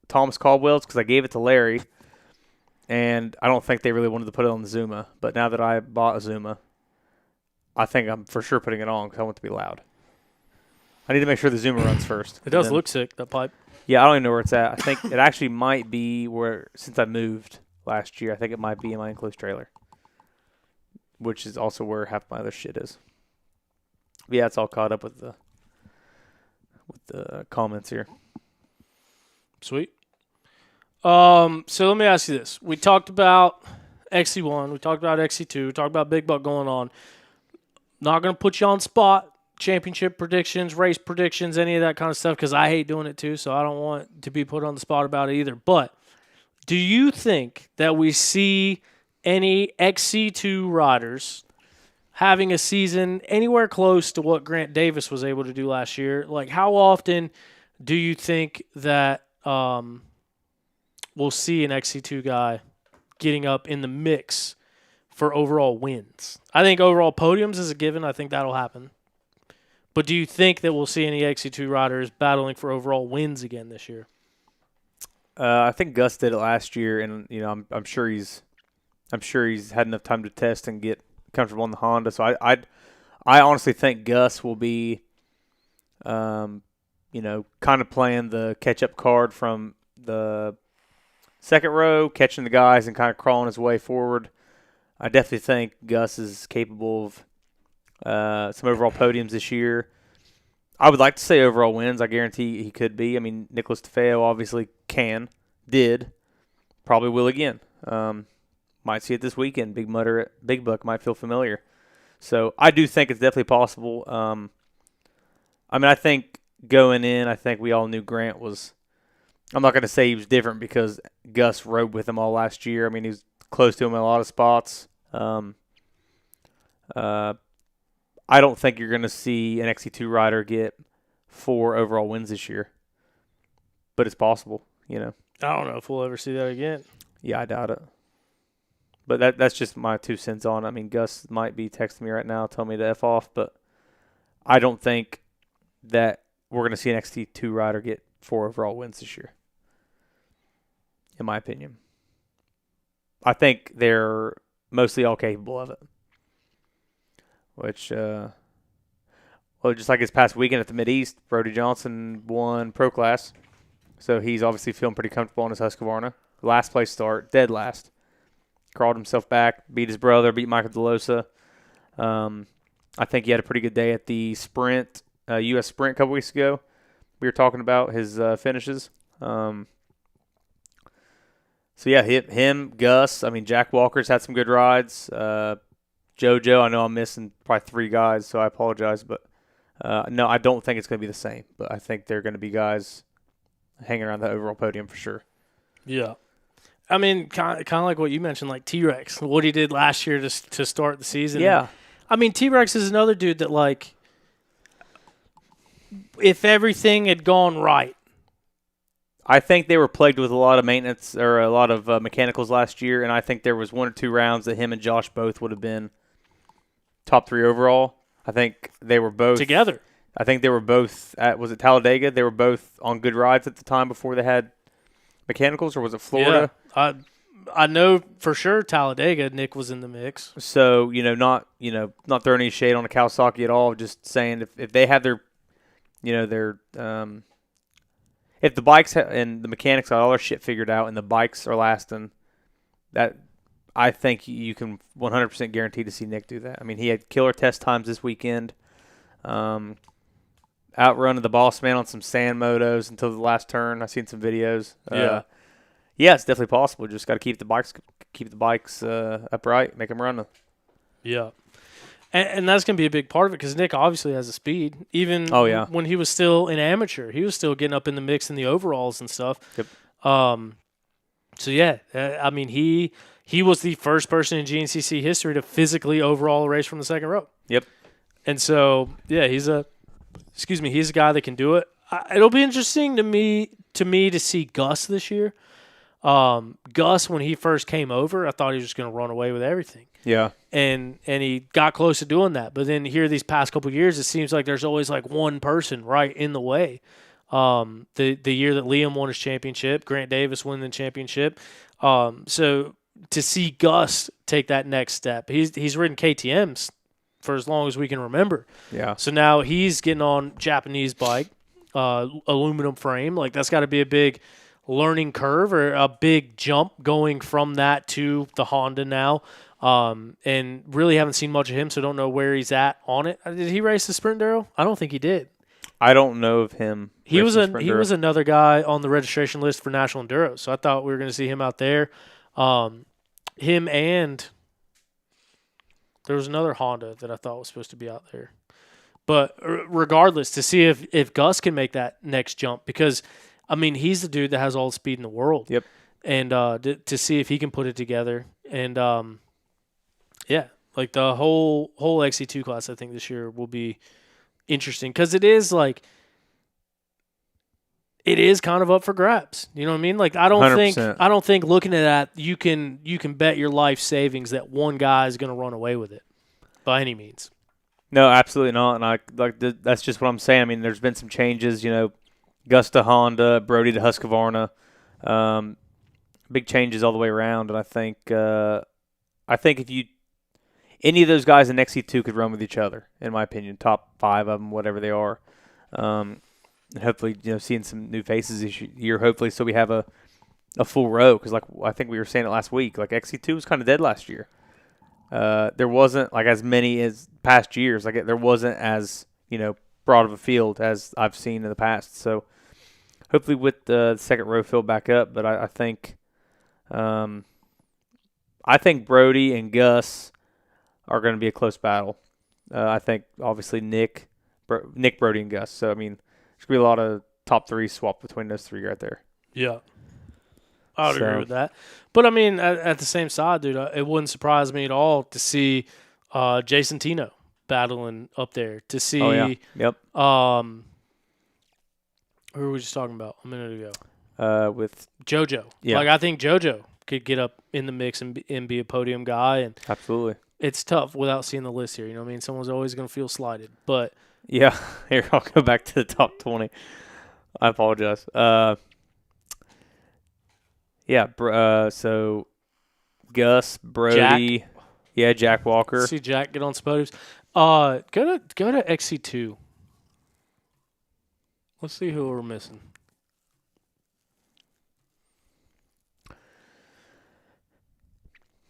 Thomas Caldwell's because I gave it to Larry, and I don't think they really wanted to put it on the Zuma. But now that I bought a Zuma, I think I'm for sure putting it on because I want it to be loud. I need to make sure the Zuma runs first. It does look sick, that pipe. Yeah, I don't even know where it's at. I think it actually might be since I moved last year, I think it might be in my enclosed trailer, which is also where half my other shit is. But yeah, it's all caught up with the comments here. Sweet. So let me ask you this. We talked about XC1. We talked about XC2. We talked about Big Buck going on. Not going to put you on spot. Championship predictions, race predictions, any of that kind of stuff, because I hate doing it too, so I don't want to be put on the spot about it either. But do you think that we see any XC2 riders having a season anywhere close to what Grant Davis was able to do last year? Like, how often do you think that we'll see an XC2 guy getting up in the mix for overall wins? I think overall podiums is a given. I think that'll happen. But do you think that we'll see any XC2 riders battling for overall wins again this year? I think Gus did it last year, and I'm sure he's had enough time to test and get comfortable on the Honda. So I honestly think Gus will be, kind of playing the catch-up card from the second row, catching the guys and kind of crawling his way forward. I definitely think Gus is capable of some overall podiums this year. I would like to say overall wins. I guarantee he could be. I mean, Nicholas DeFeo obviously did, probably will again. Might see it this weekend. Big Buck might feel familiar. So I do think it's definitely possible. I think going in, I think we all knew Grant was. I'm not going to say he was different because Gus rode with him all last year. I mean, he was close to him in a lot of spots. I don't think you're going to see an XC2 rider get 4 overall wins this year, but it's possible, I don't know if we'll ever see that again. Yeah, I doubt it. But that's just my 2 cents on it. I mean, Gus might be texting me right now telling me to F off, but I don't think that we're going to see an XC2 rider get 4 overall wins this year, in my opinion. I think they're mostly all capable of it. Which, just like his past weekend at the Mid-East, Brody Johnson won Pro Class. So he's obviously feeling pretty comfortable on his Husqvarna. Last place start, dead last. Crawled himself back, beat his brother, beat Michael DeLosa. I think he had a pretty good day at the sprint, U.S. Sprint a couple weeks ago. We were talking about his finishes. So, yeah, him, Gus. I mean, Jack Walker's had some good rides. JoJo, I know I'm missing probably 3 guys, so I apologize. But, no, I don't think it's going to be the same. But I think they're going to be guys hanging around the overall podium for sure. Yeah. I mean, kind of like what you mentioned, like T-Rex, what he did last year to start the season. Yeah. I mean, T-Rex is another dude that, like, if everything had gone right. I think they were plagued with a lot of maintenance or a lot of mechanicals last year, and I think there was 1 or 2 rounds that him and Josh both would have been top 3 overall. I think they were both Together. I think they were both at, was it Talladega? They were both on good rides at the time before they had mechanicals, or was it Florida? Yeah. I know for sure Talladega, Nick was in the mix. So, not throwing any shade on the Kawasaki at all, just saying if they have their if the bikes and the mechanics got all their shit figured out and the bikes are lasting, that I think you can 100% guarantee to see Nick do that. I mean, he had killer test times this weekend. Outrunning the boss man on some sand motos until the last turn. I've seen some videos. Yeah, it's definitely possible. Just got to keep the bikes upright, make them run. Yeah. And that's going to be a big part of it because Nick obviously has the speed. Even when he was still an amateur, he was still getting up in the mix in the overalls and stuff. Yep. So, yeah, I mean, he was the first person in GNCC history to physically overall a race from the second row. Yep. And so, yeah, he's a guy that can do it. It'll be interesting to me to see Gus this year. Gus, when he first came over, I thought he was just going to run away with everything. Yeah. And he got close to doing that. But then here these past couple of years, it seems like there's always like one person right in the way. The year that Liam won his championship, Grant Davis won the championship. So to see Gus take that next step, he's ridden KTMs for as long as we can remember. Yeah. So now he's getting on Japanese bike, aluminum frame. Like that's got to be a big learning curve or a big jump going from that to the Honda now. And really haven't seen much of him, so don't know where he's at on it. Did he race the Sprint Enduro? I don't think he did. I don't know of him. He was another guy on the registration list for National Enduro, so I thought we were going to see him out there. Him and there was another Honda that I thought was supposed to be out there. But regardless, to see if Gus can make that next jump, because, I mean, he's the dude that has all the speed in the world. Yep. And to see if he can put it together. And, yeah, like the whole XC2 class, I think this year will be interesting because it is kind of up for grabs. You know what I mean? Like I don't 100%. think looking at that you can bet your life savings that one guy is going to run away with it by any means. No, absolutely not. And that's just what I'm saying. I mean, there's been some changes. Gus to Honda, Brody to Husqvarna, big changes all the way around. And I think if you any of those guys in XC2 could run with each other, in my opinion, top 5 of them, whatever they are. And hopefully, seeing some new faces this year, hopefully, so we have a full row. Because, like, I think we were saying it last week, like, XC2 was kind of dead last year. There wasn't, like, as many as past years. Like, there wasn't as, broad of a field as I've seen in the past. So, hopefully with the second row filled back up. But I think Brody and Gus are going to be a close battle. I think, obviously, Nick, Brody, and Gus. So, I mean, there's going to be a lot of top 3 swap between those 3 right there. Yeah. I would agree with that. But, I mean, at the same side, dude, it wouldn't surprise me at all to see Jason Tino battling up there. To see Yep. who were we just talking about a minute ago? With JoJo. Yeah. Like, I think JoJo could get up in the mix and be a podium guy. And absolutely. it's tough without seeing the list here. You know what I mean? Someone's always going to feel slighted. But yeah, here, I'll go back to the top 20. I apologize. So Gus, Brody, Jack Walker. Let's see Jack get on some podiums. Go to XC2. Let's see who we're missing.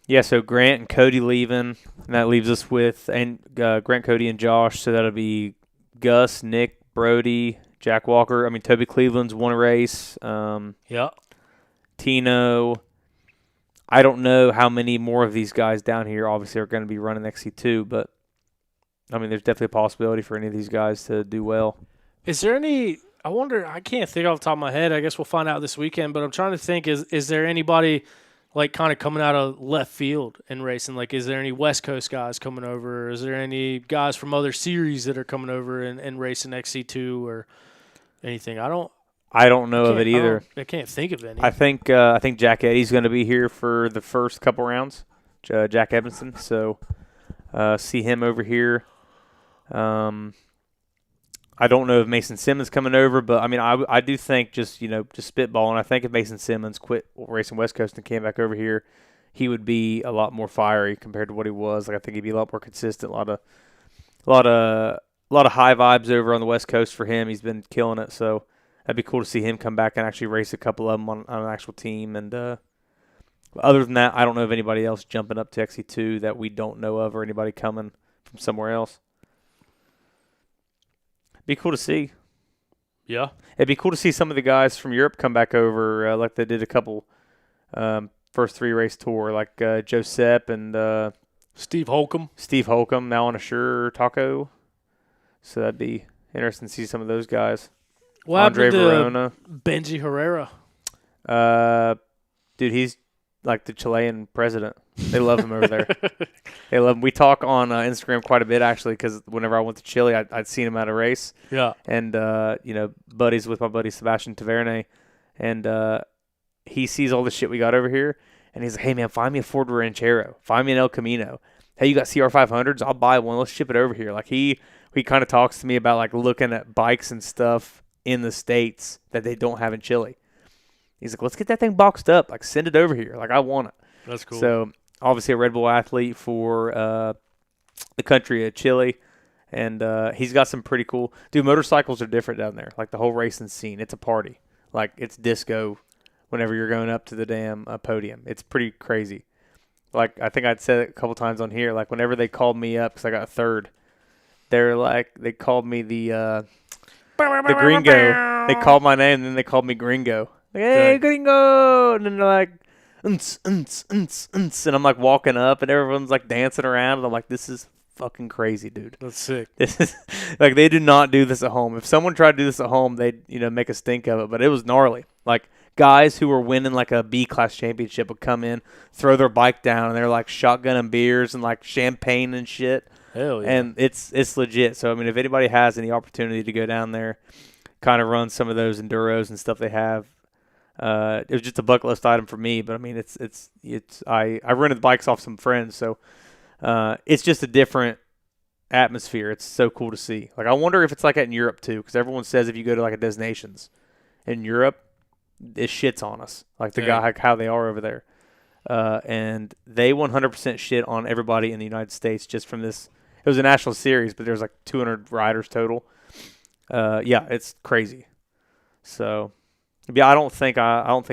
Yeah, so Grant and Cody leaving, and that leaves us with Grant, Cody, and Josh. So that'll be Gus, Nick, Brody, Jack Walker. I mean, Toby Cleveland's won a race. Yeah. Tino. I don't know how many more of these guys down here obviously are going to be running XC2, but, I mean, there's definitely a possibility for any of these guys to do well. Is there any – I wonder – I can't think off the top of my head. I guess we'll find out this weekend, but I'm trying to think, is there anybody – like kind of coming out of left field and racing? Like, is there any West Coast guys coming over? Or is there any guys from other series that are coming over and racing XC2 or anything? I don't know of it either. I can't think of any. I think Jack Eddy's going to be here for the first couple rounds. Jack Evanson, so see him over here. I don't know if Mason Simmons coming over, but I mean, I do think just spitballing. I think if Mason Simmons quit racing West Coast and came back over here, he would be a lot more fiery compared to what he was. Like I think he'd be a lot more consistent. A lot of high vibes over on the West Coast for him. He's been killing it, so that'd be cool to see him come back and actually race a couple of them on an actual team. And other than that, I don't know of anybody else jumping up to XC2 that we don't know of, or anybody coming from somewhere else. Be cool to see. Yeah. It'd be cool to see some of the guys from Europe come back over, like they did a couple first 3 race tour, like Joe Sepp and Steve Holcomb. Now on a Sure Taco. So that'd be interesting to see some of those guys. What Andre happened Verona. to Benji Herrera? Dude, he's like the Chilean president. They love him over there. They love him. We talk on Instagram quite a bit, actually, because whenever I went to Chile, I'd seen him at a race. Yeah. And, buddies with my buddy Sebastian Taverne. And he sees all the shit we got over here. And he's like, hey, man, find me a Ford Ranchero. Find me an El Camino. Hey, you got CR500s? I'll buy one. Let's ship it over here. Like, he kind of talks to me about, like, looking at bikes and stuff in the States that they don't have in Chile. He's like, let's get that thing boxed up. Like, send it over here. Like, I want it. That's cool. So, obviously a Red Bull athlete for the country of Chile. And he's got some pretty cool – dude, motorcycles are different down there. Like, the whole racing scene, it's a party. Like, it's disco whenever you're going up to the damn podium. It's pretty crazy. Like, I think I'd said it a couple times on here. Like, whenever they called me up because I got third, they called me the gringo. They called my name, and then they called me gringo. Like, hey, gringo! And then they're like, and I'm like walking up, and everyone's like dancing around, and I'm like, this is fucking crazy, dude. That's sick. This is like, they do not do this at home. If someone tried to do this at home, they'd make a stink of it. But it was gnarly. Like, guys who were winning like a B-class championship would come in, throw their bike down, and they're like shotgunning beers and like champagne and shit. Hell yeah. And it's legit. So I mean, if anybody has any opportunity to go down there, kind of run some of those enduros and stuff they have. It was just a bucket list item for me, but I mean, I rented the bikes off some friends, so it's just a different atmosphere. It's so cool to see. Like, I wonder if it's like that in Europe too, because everyone says if you go to like a Destinations in Europe, it shits on us, like the guy, like how they are over there, and they 100% shit on everybody in the United States just from this. It was a national series, but there's like 200 riders total. Yeah, it's crazy. So. Yeah, I don't think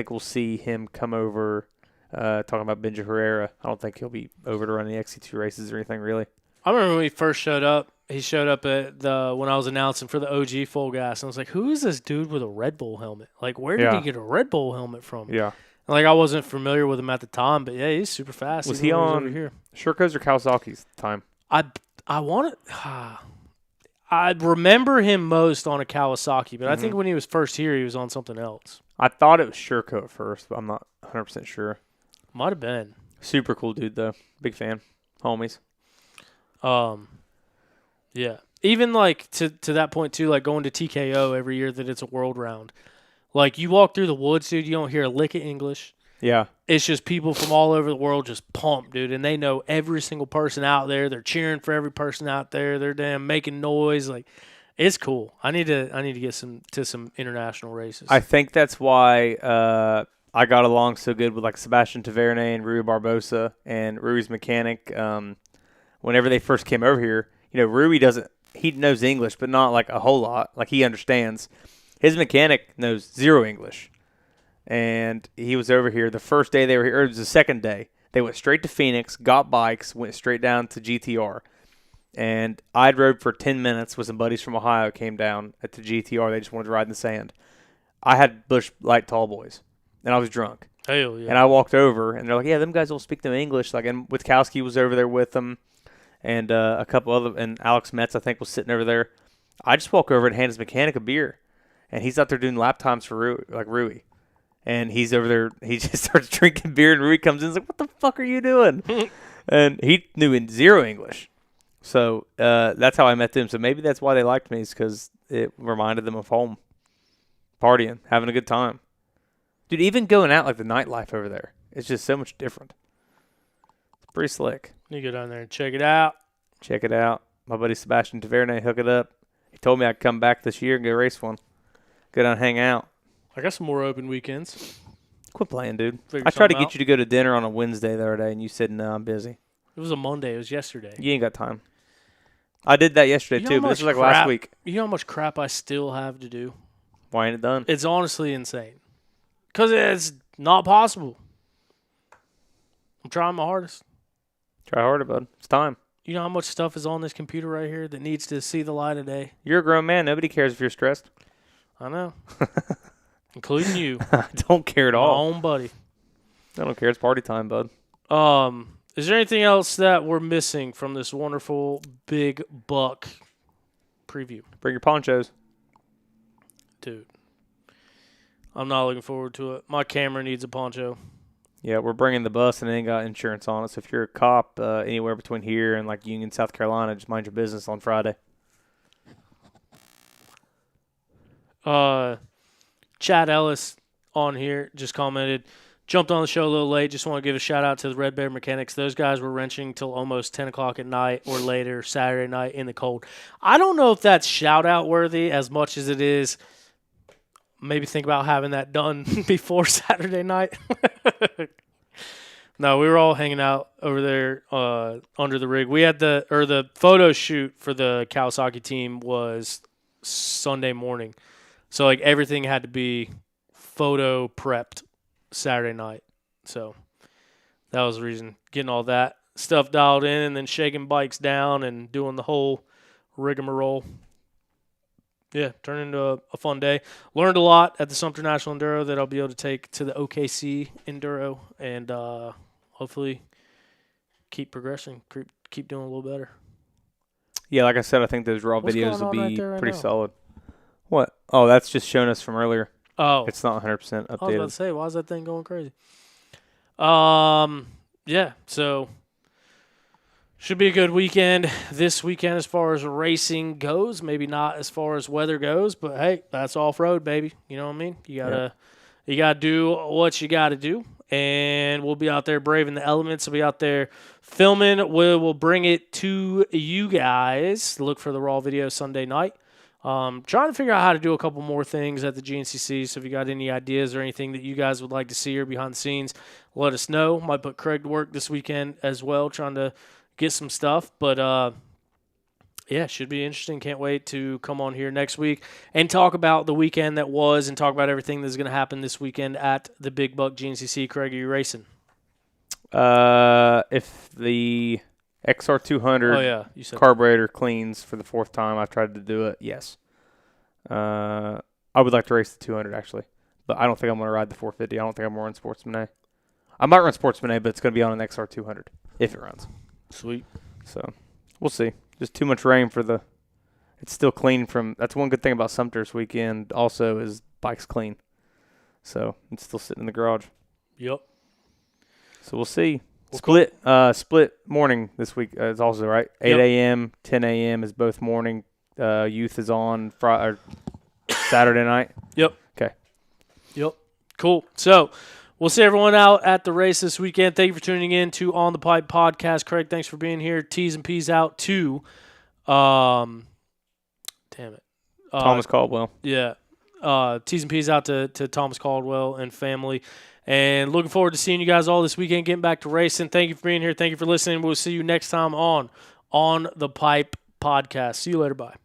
we'll see him come over. Talking about Benji Herrera, I don't think he'll be over to run the XC2 races or anything really. I remember when he first showed up. He showed up at when I was announcing for the OG Full Gas, and I was like, "Who is this dude with a Red Bull helmet? Like, where did he get a Red Bull helmet from?" Yeah, and like I wasn't familiar with him at the time, but yeah, he's super fast. Was he on over here? Sherco's or Kawasaki's time? I want to. I remember him most on a Kawasaki, but I think when he was first here, he was on something else. I thought it was Sherco at first, but I'm not 100% sure. Might have been. Super cool dude, though. Big fan. Homies. Yeah. Even, like, to that point, too, like, going to TKO every year that it's a world round. Like, you walk through the woods, dude, you don't hear a lick of English. Yeah. It's just people from all over the world just pumped, dude, and they know every single person out there. They're cheering for every person out there. They're damn making noise. Like, it's cool. I need to get some international races. I think that's why I got along so good with like Sebastian Taverne and Rui Barbosa and Rui's mechanic. Whenever they first came over here, Rui he knows English, but not like a whole lot. Like, he understands. His mechanic knows zero English. And he was over here the first day they were here, or it was the second day. They went straight to Phoenix, got bikes, went straight down to GTR. And I'd rode for 10 minutes with some buddies from Ohio came down at the GTR. They just wanted to ride in the sand. I had Bush Light Tall Boys, and I was drunk. Hell yeah. And I walked over, and they're like, yeah, them guys don't speak no English. Like, and Witkowski was over there with them, and a couple other, and Alex Metz, I think, was sitting over there. I just walk over and hand his mechanic a beer, and he's out there doing lap times for Rui. And he's over there, he just starts drinking beer, and Rui comes in and is like, what the fuck are you doing? And he knew zero English. So that's how I met them. So maybe that's why they liked me, is because it reminded them of home. Partying, having a good time. Dude, even going out, like the nightlife over there, it's just so much different. It's pretty slick. You go down there and check it out. Check it out. My buddy Sebastian Tavernet hook it up. He told me I'd come back this year and go race one. Go down and hang out. I got some more open weekends. Quit playing, dude. Figure I tried to something get you to go to dinner on a Wednesday the other day, and you said, no, I'm busy. It was a Monday. It was yesterday. You ain't got time. I did that yesterday, You know too, how but this was much like last crap- week. You know how much crap I still have to do? Why ain't it done? It's honestly insane. Because it's not possible. I'm trying my hardest. Try harder, bud. It's time. You know how much stuff is on this computer right here that needs to see the light of day? You're a grown man. Nobody cares if you're stressed. I know. Including you. I don't care at My all. own buddy. I don't care. It's party time, bud. Is there anything else that we're missing from this wonderful Big Buck preview? Bring your ponchos. Dude. I'm not looking forward to it. My camera needs a poncho. Yeah, we're bringing the bus and it ain't got insurance on it. So if you're a cop anywhere between here and like Union, South Carolina, just mind your business on Friday. Chad Ellis on here just commented, jumped on the show a little late. Just want to give a shout out to the Red Bear Mechanics. Those guys were wrenching till almost 10 o'clock at night or later Saturday night in the cold. I don't know if that's shout out worthy as much as it is. Maybe think about having that done before Saturday night. No, we were all hanging out over there under the rig. We had the photo shoot for the Kawasaki team was Sunday morning. So like everything had to be photo prepped Saturday night. So that was the reason. Getting all that stuff dialed in and then shaking bikes down and doing the whole rigmarole. Yeah, turned into a fun day. Learned a lot at the Sumter National Enduro that I'll be able to take to the OKC Enduro and hopefully keep progressing, keep doing a little better. Yeah, like I said, I think those raw What's videos going on will right be there right pretty now? solid. What? Oh, that's just showing us from earlier. Oh, It's not 100% I was about to updated. say, why is that thing going crazy? Yeah, so should be a good weekend this weekend as far as racing goes. Maybe not as far as weather goes, but hey, that's off-road, baby. You know what I mean? You gotta do what you gotta do, and we'll be out there braving the elements. We'll be out there filming. We'll bring it to you guys. Look for the raw video Sunday night. Trying to figure out how to do a couple more things at the GNCC. So if you got any ideas or anything that you guys would like to see or behind the scenes, let us know. Might put Craig to work this weekend as well, trying to get some stuff. But yeah, should be interesting. Can't wait to come on here next week and talk about the weekend that was and talk about everything that's going to happen this weekend at the Big Buck GNCC. Craig, are you racing? If the XR200 you said carburetor cleans for the fourth time, I've tried to do it, yes. I would like to race the 200, actually. But I don't think I'm going to ride the 450. I don't think I'm going to run Sportsman A. I might run Sportsman A, but it's going to be on an XR200 if it runs. Sweet. So we'll see. Just too much rain for the – it's still clean from – that's one good thing about Sumter's weekend also is bike's clean. So it's still sitting in the garage. Yep. So we'll see. Well, Split morning this week is also, right? 8 Yep. a.m., 10 a.m. is both morning. Youth is on Friday, Saturday night. Yep. Okay. Yep. Cool. So we'll see everyone out at the race this weekend. Thank you for tuning in to On the Pipe Podcast. Craig, thanks for being here. T's and P's out to damn it. Thomas Caldwell. Yeah. T's and P's out to Thomas Caldwell and family. And looking forward to seeing you guys all this weekend, getting back to racing. Thank you for being here. Thank you for listening. We'll see you next time on the Pipe Podcast. See you later. Bye.